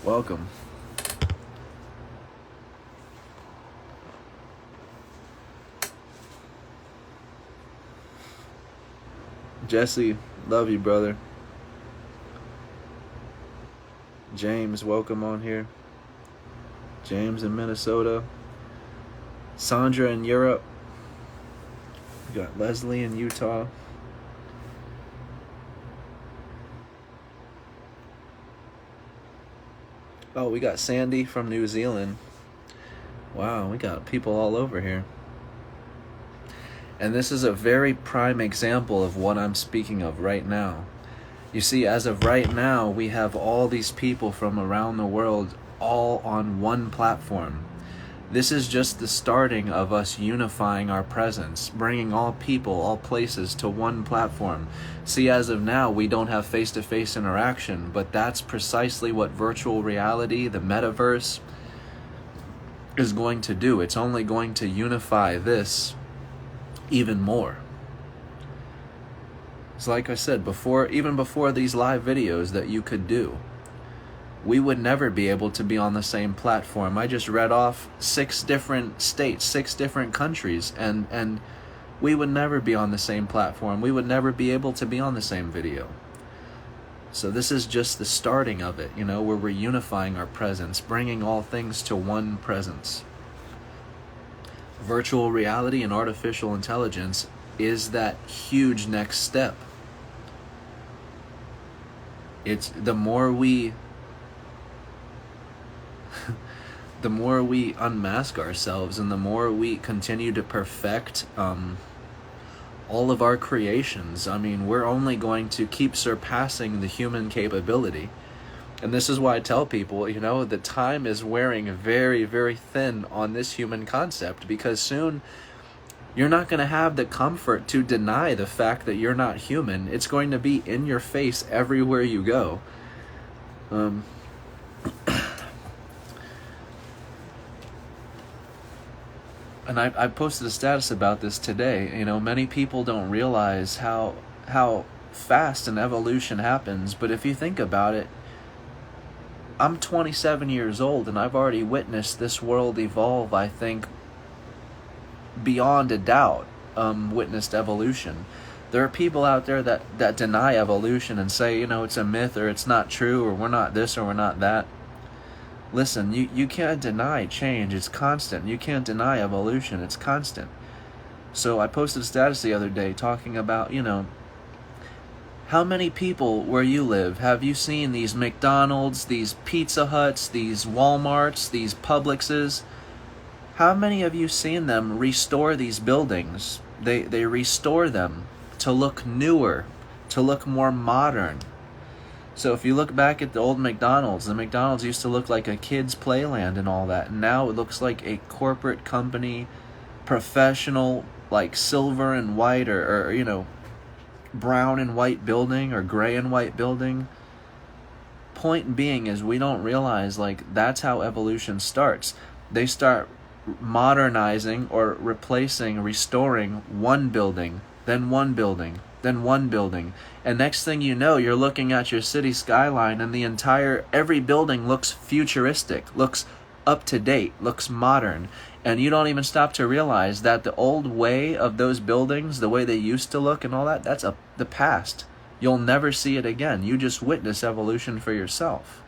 Welcome. Jesse, love you, brother. James, welcome on here. James in Minnesota. Sandra in Europe. We got Leslie in Utah. Oh, we got Sandy from New Zealand. Wow, we got people all over here. And this is a very prime example of what I'm speaking of right now. You see, as of right now, we have all these people from around the world all on one platform. This is just the starting of us unifying our presence, bringing all people, all places to one platform. See, as of now, we don't have face-to-face interaction, but that's precisely what virtual reality, the metaverse, is going to do. It's only going to unify this even more. It's like I said before, even before these live videos that you could do, we would never be able to be on the same platform. I just read off 6 different states, 6 different countries, and we would never be on the same platform. We would never be able to be on the same video. So this is just the starting of it, where we're unifying our presence, bringing all things to one presence. Virtual reality and artificial intelligence is that huge next step. It's the more we unmask ourselves and the more we continue to perfect all of our creations, we're only going to keep surpassing the human capability. And this is why I tell people, the time is wearing very, very thin on this human concept, because soon you're not going to have the comfort to deny the fact that you're not human. It's going to be in your face everywhere you go. And I posted a status about this today. Many people don't realize how fast an evolution happens. But if you think about it, I'm 27 years old and I've already witnessed this world evolve, I think, beyond a doubt, witnessed evolution. There are people out there that deny evolution and say, it's a myth, or it's not true, or we're not this, or we're not that. Listen, you can't deny change. It's constant. You can't deny evolution. It's constant. So I posted a status the other day talking about, how many people where you live have you seen these McDonald's, these Pizza Huts, these Walmarts, these Publixes? How many of you seen them restore these buildings? They restore them to look newer, to look more modern. So if you look back at the old McDonald's, the McDonald's used to look like a kid's playland and all that. And now it looks like a corporate company, professional, like silver and white or brown and white building or gray and white building. Point being is we don't realize that's how evolution starts. They start modernizing or replacing, restoring one building, then one building, then one building. And next thing you know, you're looking at your city skyline and every building looks futuristic, looks up to date, looks modern. And you don't even stop to realize that the old way of those buildings, the way they used to look and all that, that's the past. You'll never see it again. You just witness evolution for yourself.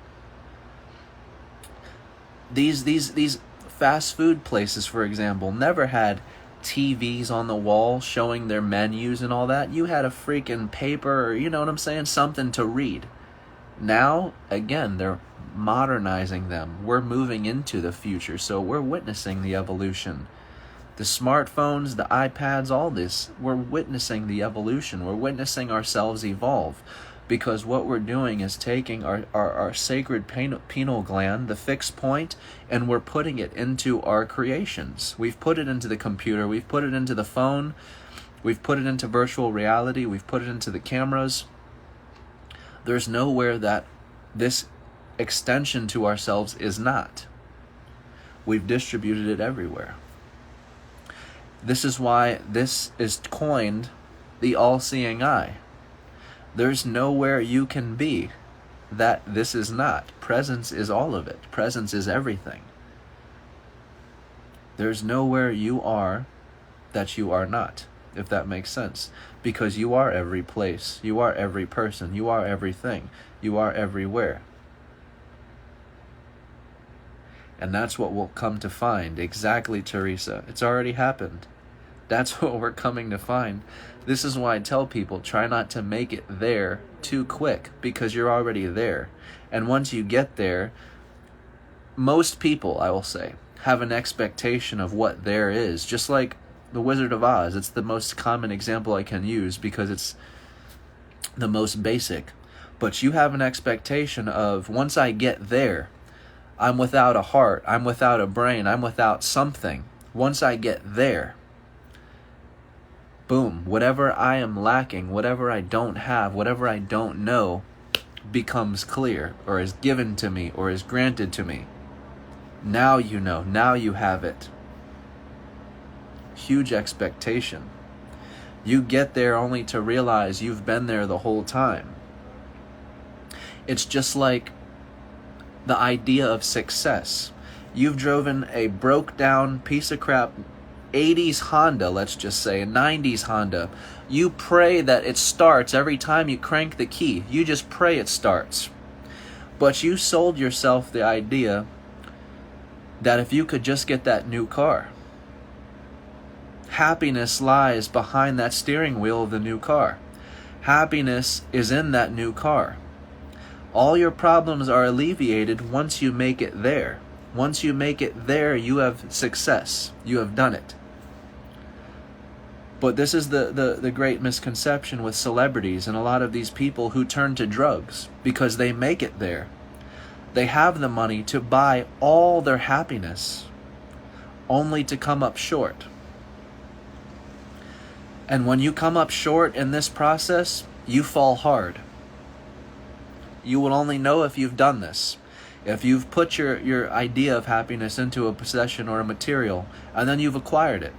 These fast food places, for example, never had TVs on the wall showing their menus and all that. You had a freaking paper, or, you know what I'm saying, something to read. Now, again, they're modernizing them. We're moving into the future, so we're witnessing the evolution. The smartphones, the iPads, all this, we're witnessing the evolution. We're witnessing ourselves evolve. Because what we're doing is taking our sacred pineal gland, the fixed point, and we're putting it into our creations. We've put it into the computer. We've put it into the phone. We've put it into virtual reality. We've put it into the cameras. There's nowhere that this extension to ourselves is not. We've distributed it everywhere. This is why this is coined the all-seeing eye. There's nowhere you can be that this is not. Presence is all of it. Presence is everything. There's nowhere you are that you are not, if that makes sense. Because you are every place. You are every person. You are everything. You are everywhere. And that's what we'll come to find. Exactly, Teresa. It's already happened. That's what we're coming to find. This is why I tell people, try not to make it there too quick, because you're already there. And once you get there, most people, I will say, have an expectation of what there is. Just like The Wizard of Oz. It's the most common example I can use because it's the most basic. But you have an expectation of, once I get there, I'm without a heart, I'm without a brain, I'm without something. Once I get there, boom, whatever I am lacking, whatever I don't have, whatever I don't know, becomes clear, or is given to me, or is granted to me. Now you know, now you have it. Huge expectation. You get there only to realize you've been there the whole time. It's just like the idea of success. You've driven a broke down piece of crap 80s Honda, let's just say, a 90s Honda. You pray that it starts every time you crank the key. You just pray it starts. But you sold yourself the idea that if you could just get that new car, happiness lies behind that steering wheel of the new car. Happiness is in that new car. All your problems are alleviated once you make it there. Once you make it there, you have success. You have done it. But this is the great misconception with celebrities and a lot of these people who turn to drugs because they make it there. They have the money to buy all their happiness, only to come up short. And when you come up short in this process, you fall hard. You will only know if you've done this. If you've put your idea of happiness into a possession or a material, and then you've acquired it,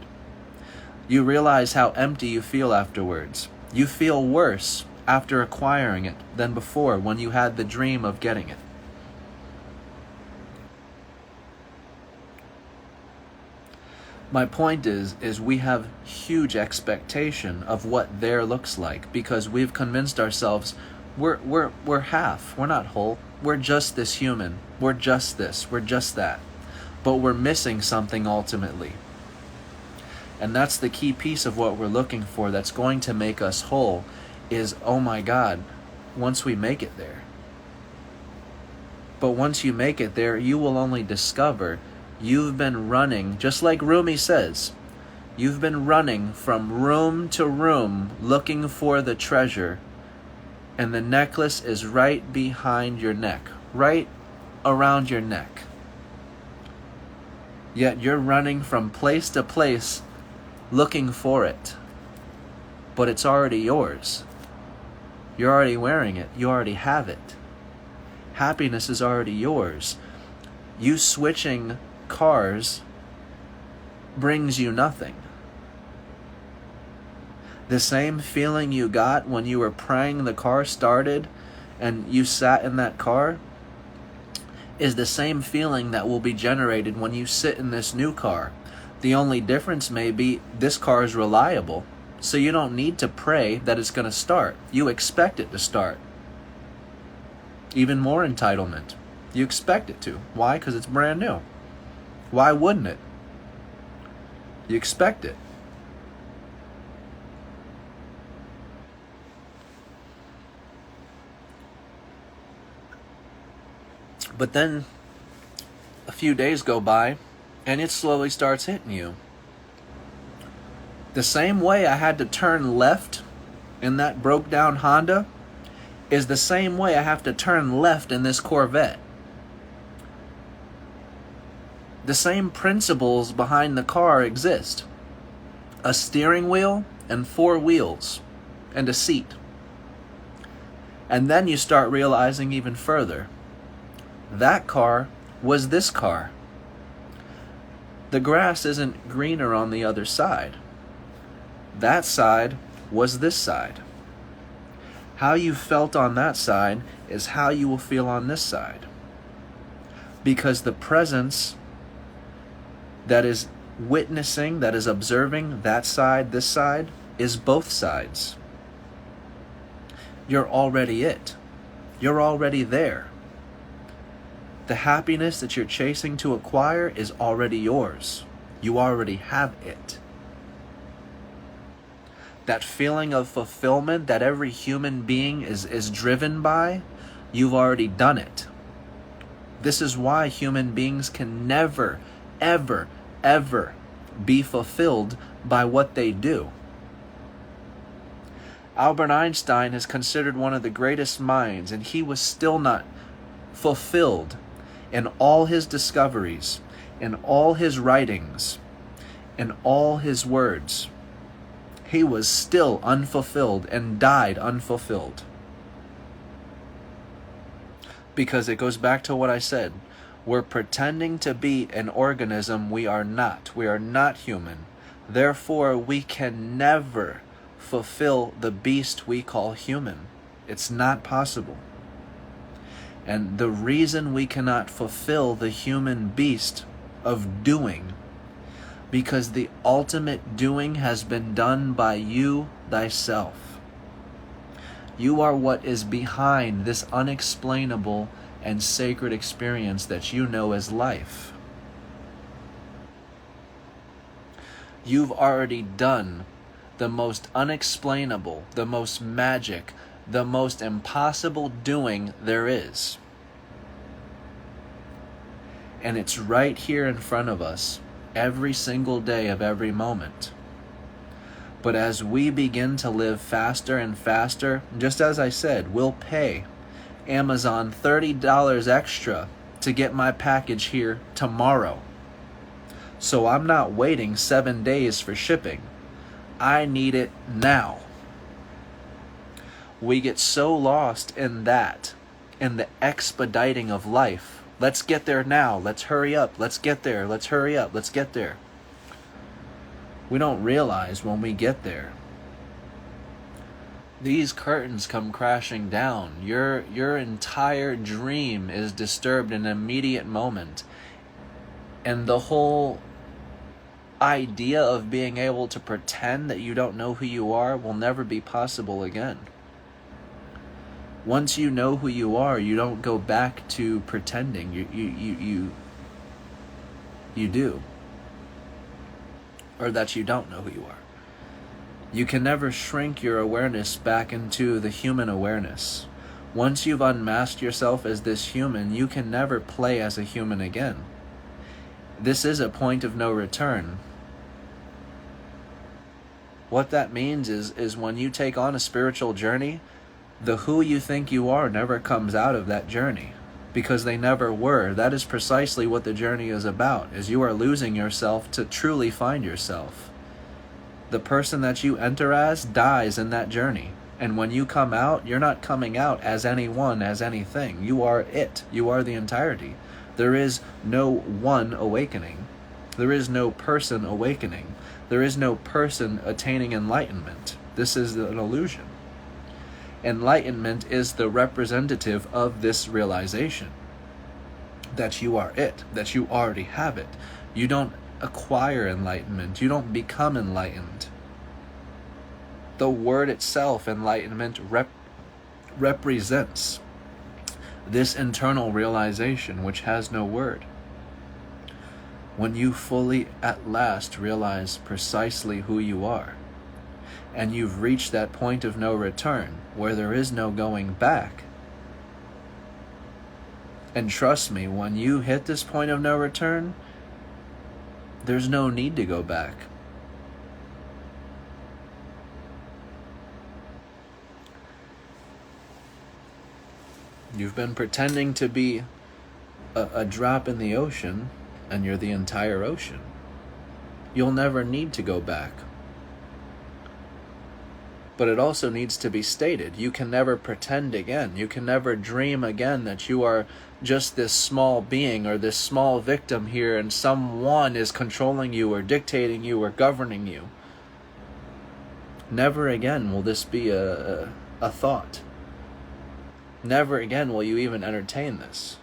you realize how empty you feel afterwards. You feel worse after acquiring it than before when you had the dream of getting it. My point is we have huge expectation of what there looks like because we've convinced ourselves we're half. We're not whole. We're just this human. We're just this. We're just that. But we're missing something ultimately. And that's the key piece of what we're looking for that's going to make us whole is, oh my God, once we make it there. But once you make it there, you will only discover you've been running, just like Rumi says, you've been running from room to room looking for the treasure, and the necklace is right behind your neck, right around your neck. Yet you're running from place to place looking for it, but it's already yours. You're already wearing it. You already have it. Happiness is already yours. You switching cars brings you nothing. The same feeling you got when you were praying the car started and you sat in that car is the same feeling that will be generated when you sit in this new car. The only difference may be this car is reliable, so you don't need to pray that it's going to start. You expect it to start. Even more entitlement. You expect it to. Why? Because it's brand new. Why wouldn't it? You expect it. But then a few days go by and it slowly starts hitting you. The same way I had to turn left in that broke down Honda is the same way I have to turn left in this Corvette. The same principles behind the car exist. A steering wheel and 4 wheels and a seat. And then you start realizing even further. That car was this car. The grass isn't greener on the other side. That side was this side. How you felt on that side is how you will feel on this side. Because the presence that is witnessing, that is observing that side, this side, is both sides. You're already it. You're already there. The happiness that you're chasing to acquire is already yours. You already have it. That feeling of fulfillment that every human being is driven by, you've already done it. This is why human beings can never, ever, ever be fulfilled by what they do. Albert Einstein is considered one of the greatest minds, and he was still not fulfilled in all his discoveries, in all his writings, in all his words. He was still unfulfilled and died unfulfilled. Because it goes back to what I said. We're pretending to be an organism we are not. We are not human. Therefore, we can never fulfill the beast we call human. It's not possible. And the reason we cannot fulfill the human beast of doing, because the ultimate doing has been done by you thyself. You are what is behind this unexplainable and sacred experience that you know as life. You've already done the most unexplainable, the most magic, the most impossible doing there is. And it's right here in front of us, every single day of every moment. But as we begin to live faster and faster, just as I said, we'll pay Amazon $30 extra to get my package here tomorrow. So I'm not waiting 7 days for shipping. I need it now. We get so lost in that, in the expediting of life. Let's get there now. Let's hurry up. Let's get there. Let's hurry up. Let's get there. We don't realize when we get there, these curtains come crashing down. Your entire dream is disturbed in an immediate moment. And the whole idea of being able to pretend that you don't know who you are will never be possible again. Once you know who you are, you don't go back to pretending. You do. Or that you don't know who you are. You can never shrink your awareness back into the human awareness. Once you've unmasked yourself as this human, you can never play as a human again. This is a point of no return. What that means is when you take on a spiritual journey, the who you think you are never comes out of that journey, because they never were. That is precisely what the journey is about, is you are losing yourself to truly find yourself. The person that you enter as dies in that journey. And when you come out, you're not coming out as anyone, as anything. You are it. You are the entirety. There is no one awakening. There is no person awakening. There is no person attaining enlightenment. This is an illusion. Enlightenment is the representative of this realization that you are it, that you already have it. You don't acquire enlightenment. You don't become enlightened. The word itself, enlightenment, represents this internal realization which has no word. When you fully at last realize precisely who you are, and you've reached that point of no return where there is no going back. And trust me, when you hit this point of no return, there's no need to go back. You've been pretending to be a drop in the ocean, and you're the entire ocean. You'll never need to go back. But it also needs to be stated, you can never pretend again. You can never dream again that you are just this small being or this small victim here and someone is controlling you or dictating you or governing you. Never again will this be a thought. Never again will you even entertain this.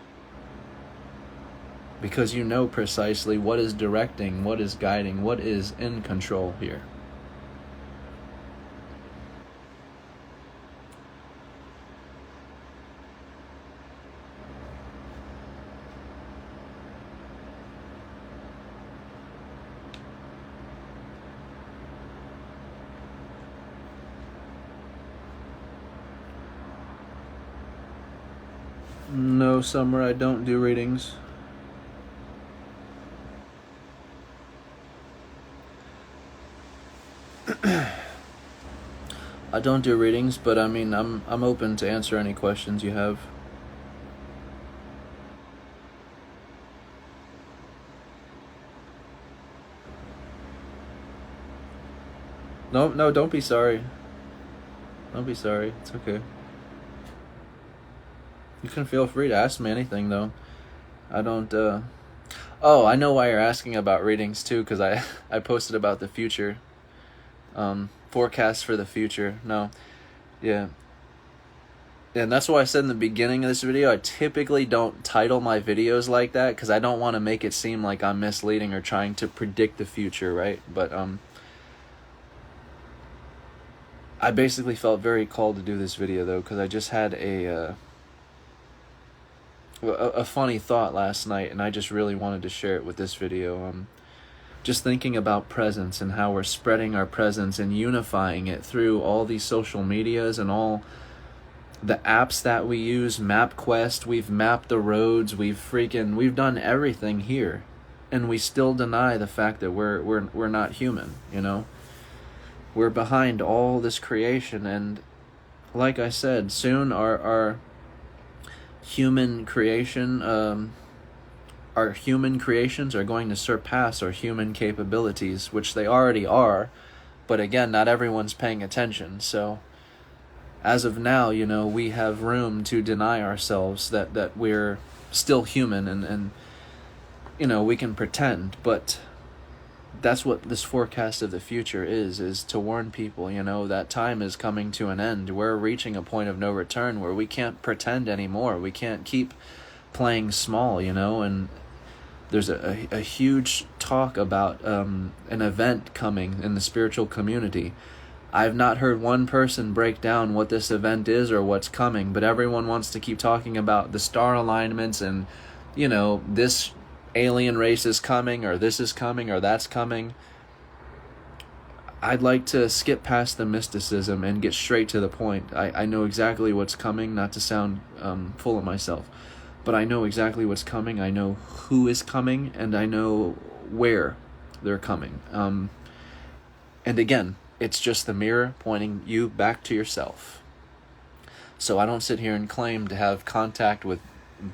Because you know precisely what is directing, what is guiding, what is in control here. No, Summer, I don't do readings. I don't do readings, but I mean, I'm open to answer any questions you have. No, no, don't be sorry. Don't be sorry. It's okay. You can feel free to ask me anything, though. I don't. Oh, I know why you're asking about readings too, because I posted about the future. Forecasts for the future. No, yeah. And that's why I said in the beginning of this video, I typically don't title my videos like that because I don't want to make it seem like I'm misleading or trying to predict the future, right? But I basically felt very called to do this video though because I just had a funny thought last night and I just really wanted to share it with this video. Just thinking about presence and how we're spreading our presence and unifying it through all these social medias and all the apps that we use. MapQuest, we've mapped the roads, we've done everything here, and we still deny the fact that we're not human. You know, we're behind all this creation, and like I said, soon our human creation, our human creations are going to surpass our human capabilities, which they already are. But again, not everyone's paying attention, so as of now, you know, we have room to deny ourselves that we're still human and you know, we can pretend, but that's what this forecast of the future is to warn people, you know, that time is coming to an end. We're reaching a point of no return where we can't pretend anymore. We can't keep playing small, you know, and there's a huge talk about an event coming in the spiritual community. I've not heard one person break down what this event is or what's coming, but everyone wants to keep talking about the star alignments and, you know, this alien race is coming or this is coming or that's coming. I'd like to skip past the mysticism and get straight to the point. I know exactly what's coming, not to sound full of myself, but I know exactly what's coming. I know who is coming and I know where they're coming. And again, it's just the mirror pointing you back to yourself. So I don't sit here and claim to have contact with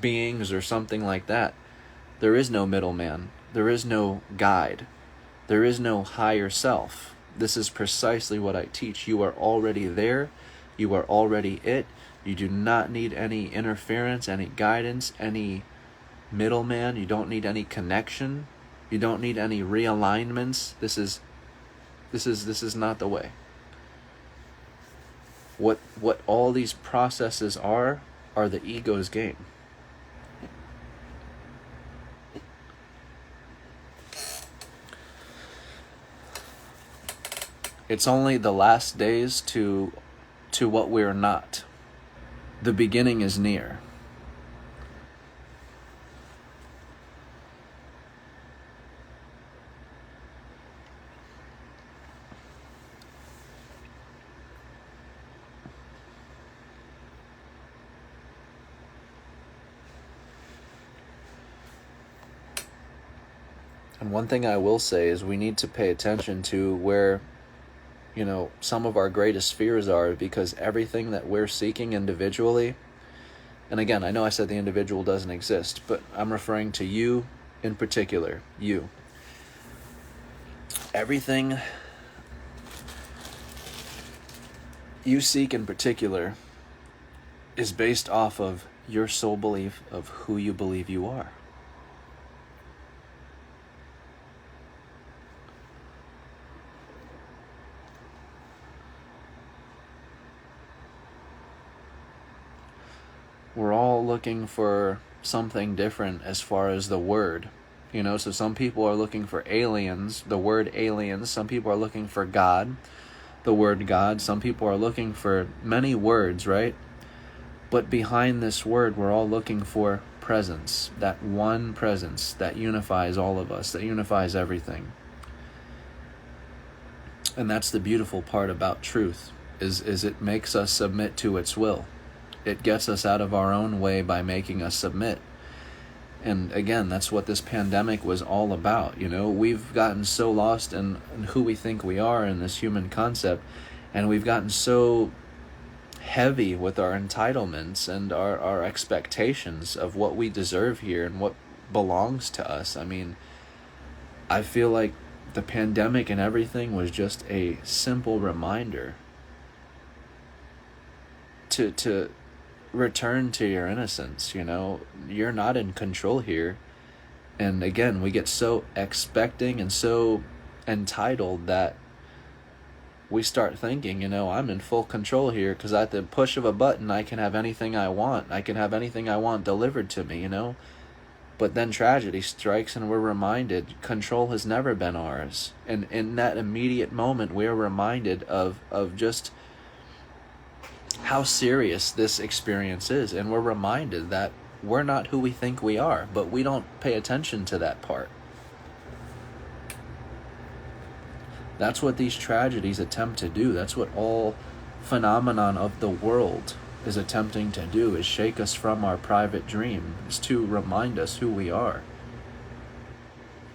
beings or something like that. There is no middleman. There is no guide. There is no higher self. This is precisely what I teach. You are already there. You are already it. You do not need any interference, any guidance, any middleman. You don't need any connection. You don't need any realignments. This is not the way. What all these processes are the ego's game. It's only the last days to what we're not. The beginning is near. And one thing I will say is we need to pay attention to where, you know, some of our greatest fears are, because everything that we're seeking individually, and again, I know I said the individual doesn't exist, but I'm referring to you in particular, you. Everything you seek in particular is based off of your soul belief of who you believe you are. We're all looking for something different as far as the word, you know, so some people are looking for aliens, the word aliens. Some people are looking for God, the word God. Some people are looking for many words, right? But behind this word, we're all looking for presence, that one presence that unifies all of us, that unifies everything. And that's the beautiful part about truth, is it makes us submit to its will. It gets us out of our own way by making us submit. And again, that's what this pandemic was all about. We've gotten so lost in who we think we are in this human concept, and we've gotten so heavy with our entitlements and our expectations of what we deserve here and what belongs to us. I mean, I feel like the pandemic and everything was just a simple reminder to return to your innocence. You're not in control here. And again, we get so expecting and so entitled that we start thinking, I'm in full control here because at the push of a button I can have anything I want. I can have anything I want delivered to me. But then tragedy strikes and we're reminded control has never been ours. And in that immediate moment, we're reminded of just how serious this experience is. And we're reminded that we're not who we think we are, but we don't pay attention to that part. That's what these tragedies attempt to do. That's what all phenomenon of the world is attempting to do, is shake us from our private dream, is to remind us who we are.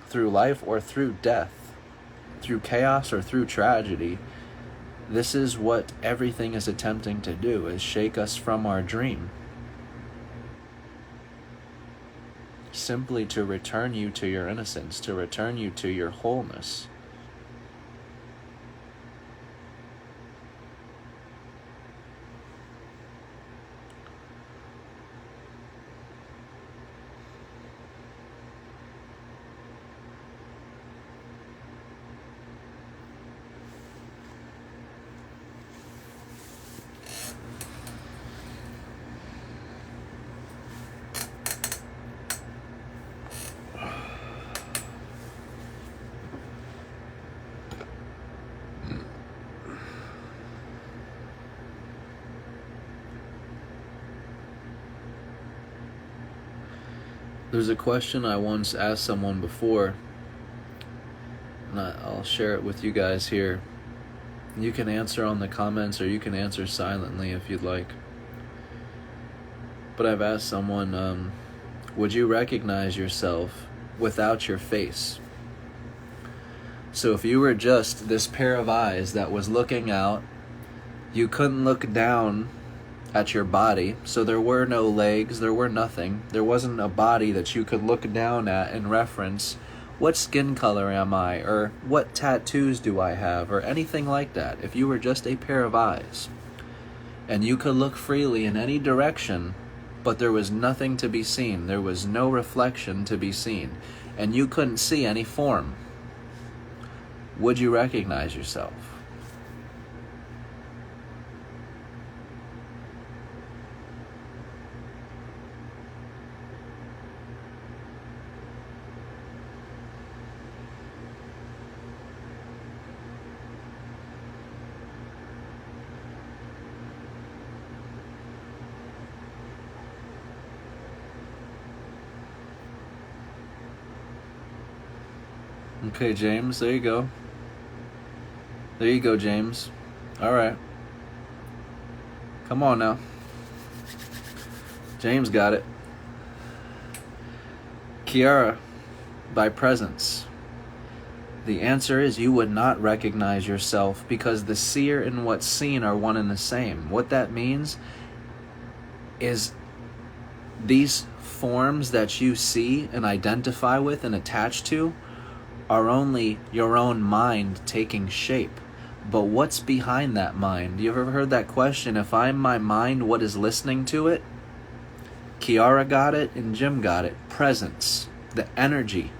Through life or through death, through chaos or through tragedy, this is what everything is attempting to do, is shake us from our dream. Simply to return you to your innocence, to return you to your wholeness. There's a question I once asked someone before, and I'll share it with you guys here. You can answer on the comments or you can answer silently if you'd like. But I've asked someone, would you recognize yourself without your face? So if you were just this pair of eyes that was looking out, you couldn't look down at your body, so there were no legs, there were nothing. There wasn't a body that you could look down at and reference, what skin color am I, or what tattoos do I have, or anything like that. If you were just a pair of eyes, and you could look freely in any direction, but there was nothing to be seen, there was no reflection to be seen, and you couldn't see any form, would you recognize yourself? Okay, James, there you go. There you go, James. All right. Come on now. James got it. Kiara, by presence. The answer is you would not recognize yourself because the seer and what's seen are one and the same. What that means is these forms that you see and identify with and attach to are only your own mind taking shape. But what's behind that mind? You ever heard that question? If I'm my mind, what is listening to it? Kiara got it and Jim got it. Presence, the energy,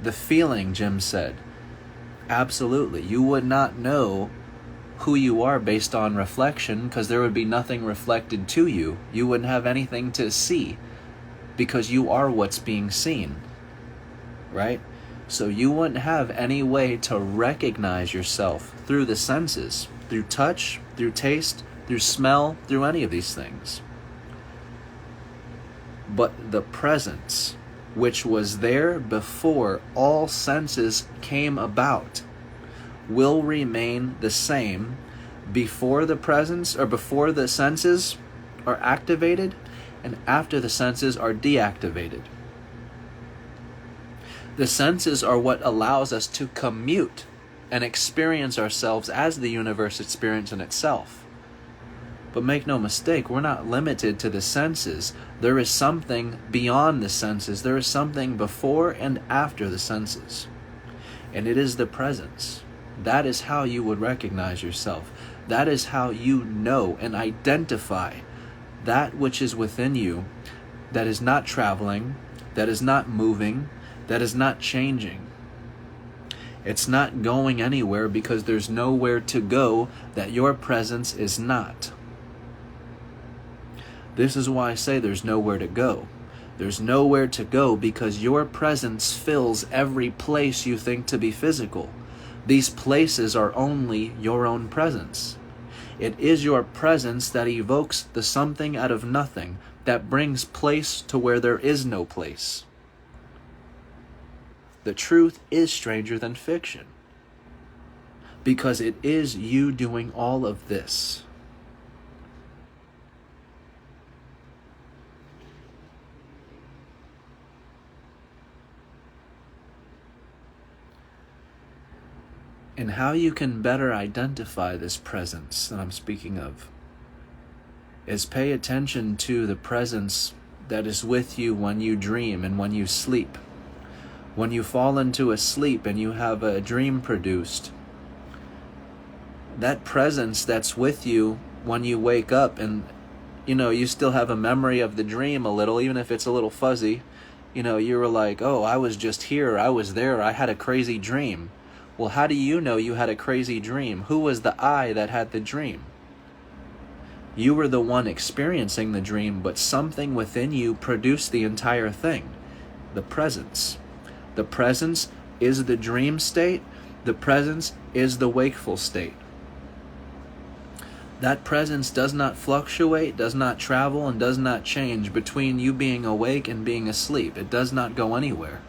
the feeling, Jim said. Absolutely. You would not know who you are based on reflection because there would be nothing reflected to you. You wouldn't have anything to see because you are what's being seen, right? So you wouldn't have any way to recognize yourself through the senses, through touch, through taste, through smell, through any of these things. But the presence, which was there before all senses came about, will remain the same before the presence or before the senses are activated and after the senses are deactivated. The senses are what allows us to commute and experience ourselves as the universe experiencing itself. But make no mistake, we're not limited to the senses. There is something beyond the senses. There is something before and after the senses. And it is the presence. That is how you would recognize yourself. That is how you know and identify that which is within you that is not traveling, that is not moving, that is not changing. It's not going anywhere because there's nowhere to go that your presence is not. This is why I say there's nowhere to go. There's nowhere to go because your presence fills every place you think to be physical. These places are only your own presence. It is your presence that evokes the something out of nothing, that brings place to where there is no place. The truth is stranger than fiction because it is you doing all of this. And how you can better identify this presence that I'm speaking of is pay attention to the presence that is with you when you dream and when you sleep. When you fall into a sleep and you have a dream produced, that presence that's with you when you wake up and you still have a memory of the dream a little, even if it's a little fuzzy. You were like, oh, I was just here, I was there, I had a crazy dream. Well, how do you know you had a crazy dream? Who was the I that had the dream? You were the one experiencing the dream, but something within you produced the entire thing. The presence. The presence is the dream state. The presence is the wakeful state. That presence does not fluctuate, does not travel, and does not change between you being awake and being asleep. It does not go anywhere.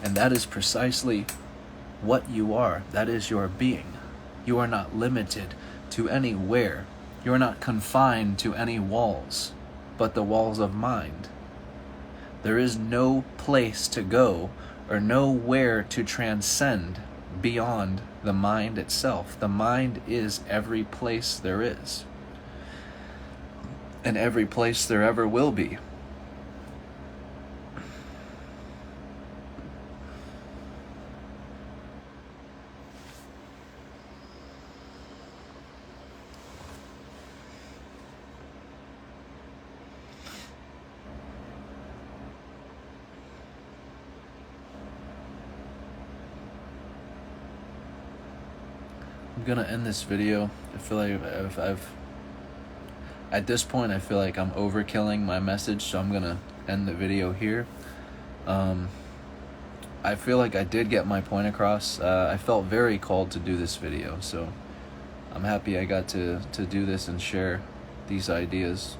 And that is precisely what you are. That is your being. You are not limited to anywhere. You are not confined to any walls, but the walls of mind. There is no place to go or nowhere to transcend beyond the mind itself. The mind is every place there is, and every place there ever will be. I'm gonna end this video. I feel like at this point I feel like I'm overkilling my message, so I'm gonna end the video here. I feel like I did get my point across. I felt very called to do this video, so I'm happy I got to do this and share these ideas.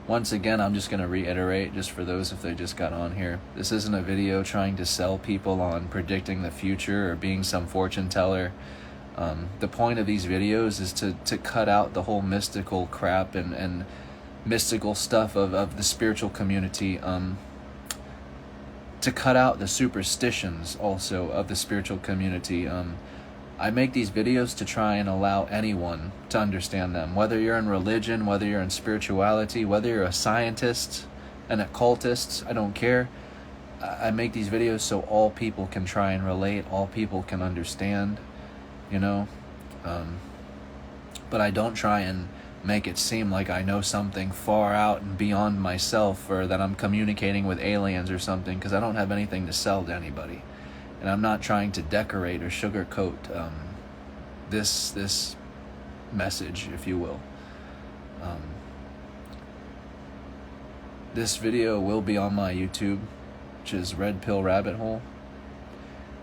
Once again, I'm just going to reiterate, just for those if they just got on here, this isn't a video trying to sell people on predicting the future or being some fortune teller. The point of these videos is to cut out the whole mystical crap and mystical stuff of the spiritual community, to cut out the superstitions also of the spiritual community. I make these videos to try and allow anyone to understand them, whether you're in religion, whether you're in spirituality, whether you're a scientist, an occultist, I don't care. I make these videos so all people can try and relate, all people can understand, but I don't try and make it seem like I know something far out and beyond myself, or that I'm communicating with aliens or something, because I don't have anything to sell to anybody. And I'm not trying to decorate or sugarcoat this message, if you will. This video will be on my YouTube, which is Red Pill Rabbit Hole.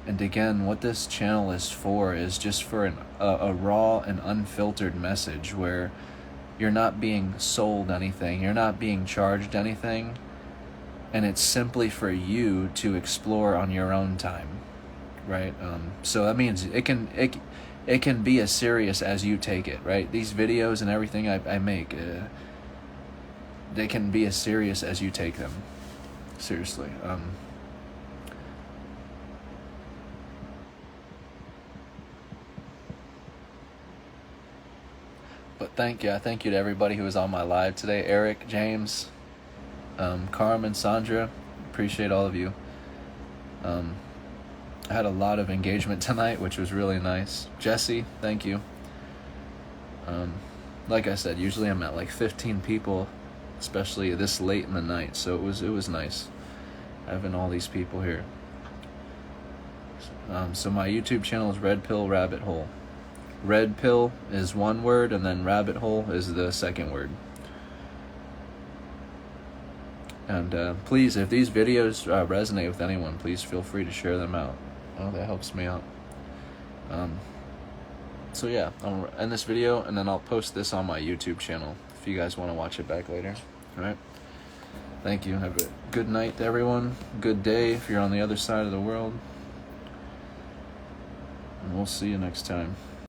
And again, what this channel is for is just for a raw and unfiltered message where you're not being sold anything, you're not being charged anything, and it's simply for you to explore on your own time. right? So that means it can be as serious as you take it, right? These videos and everything I make, they can be as serious as you take them. Seriously. But thank you to everybody who was on my live today. Eric, James, Carmen, Sandra, appreciate all of you. I had a lot of engagement tonight, which was really nice. Jesse, thank you. Like I said, usually I'm at like 15 people, especially this late in the night. So it was nice having all these people here. So my YouTube channel is Red Pill Rabbit Hole. Red Pill is one word, and then Rabbit Hole is the second word. And please, if these videos resonate with anyone, please feel free to share them out. Oh, that helps me out. So yeah, I'll end this video, and then I'll post this on my YouTube channel if you guys want to watch it back later. All right? Thank you. Have a good night, everyone. Good day if you're on the other side of the world. And we'll see you next time.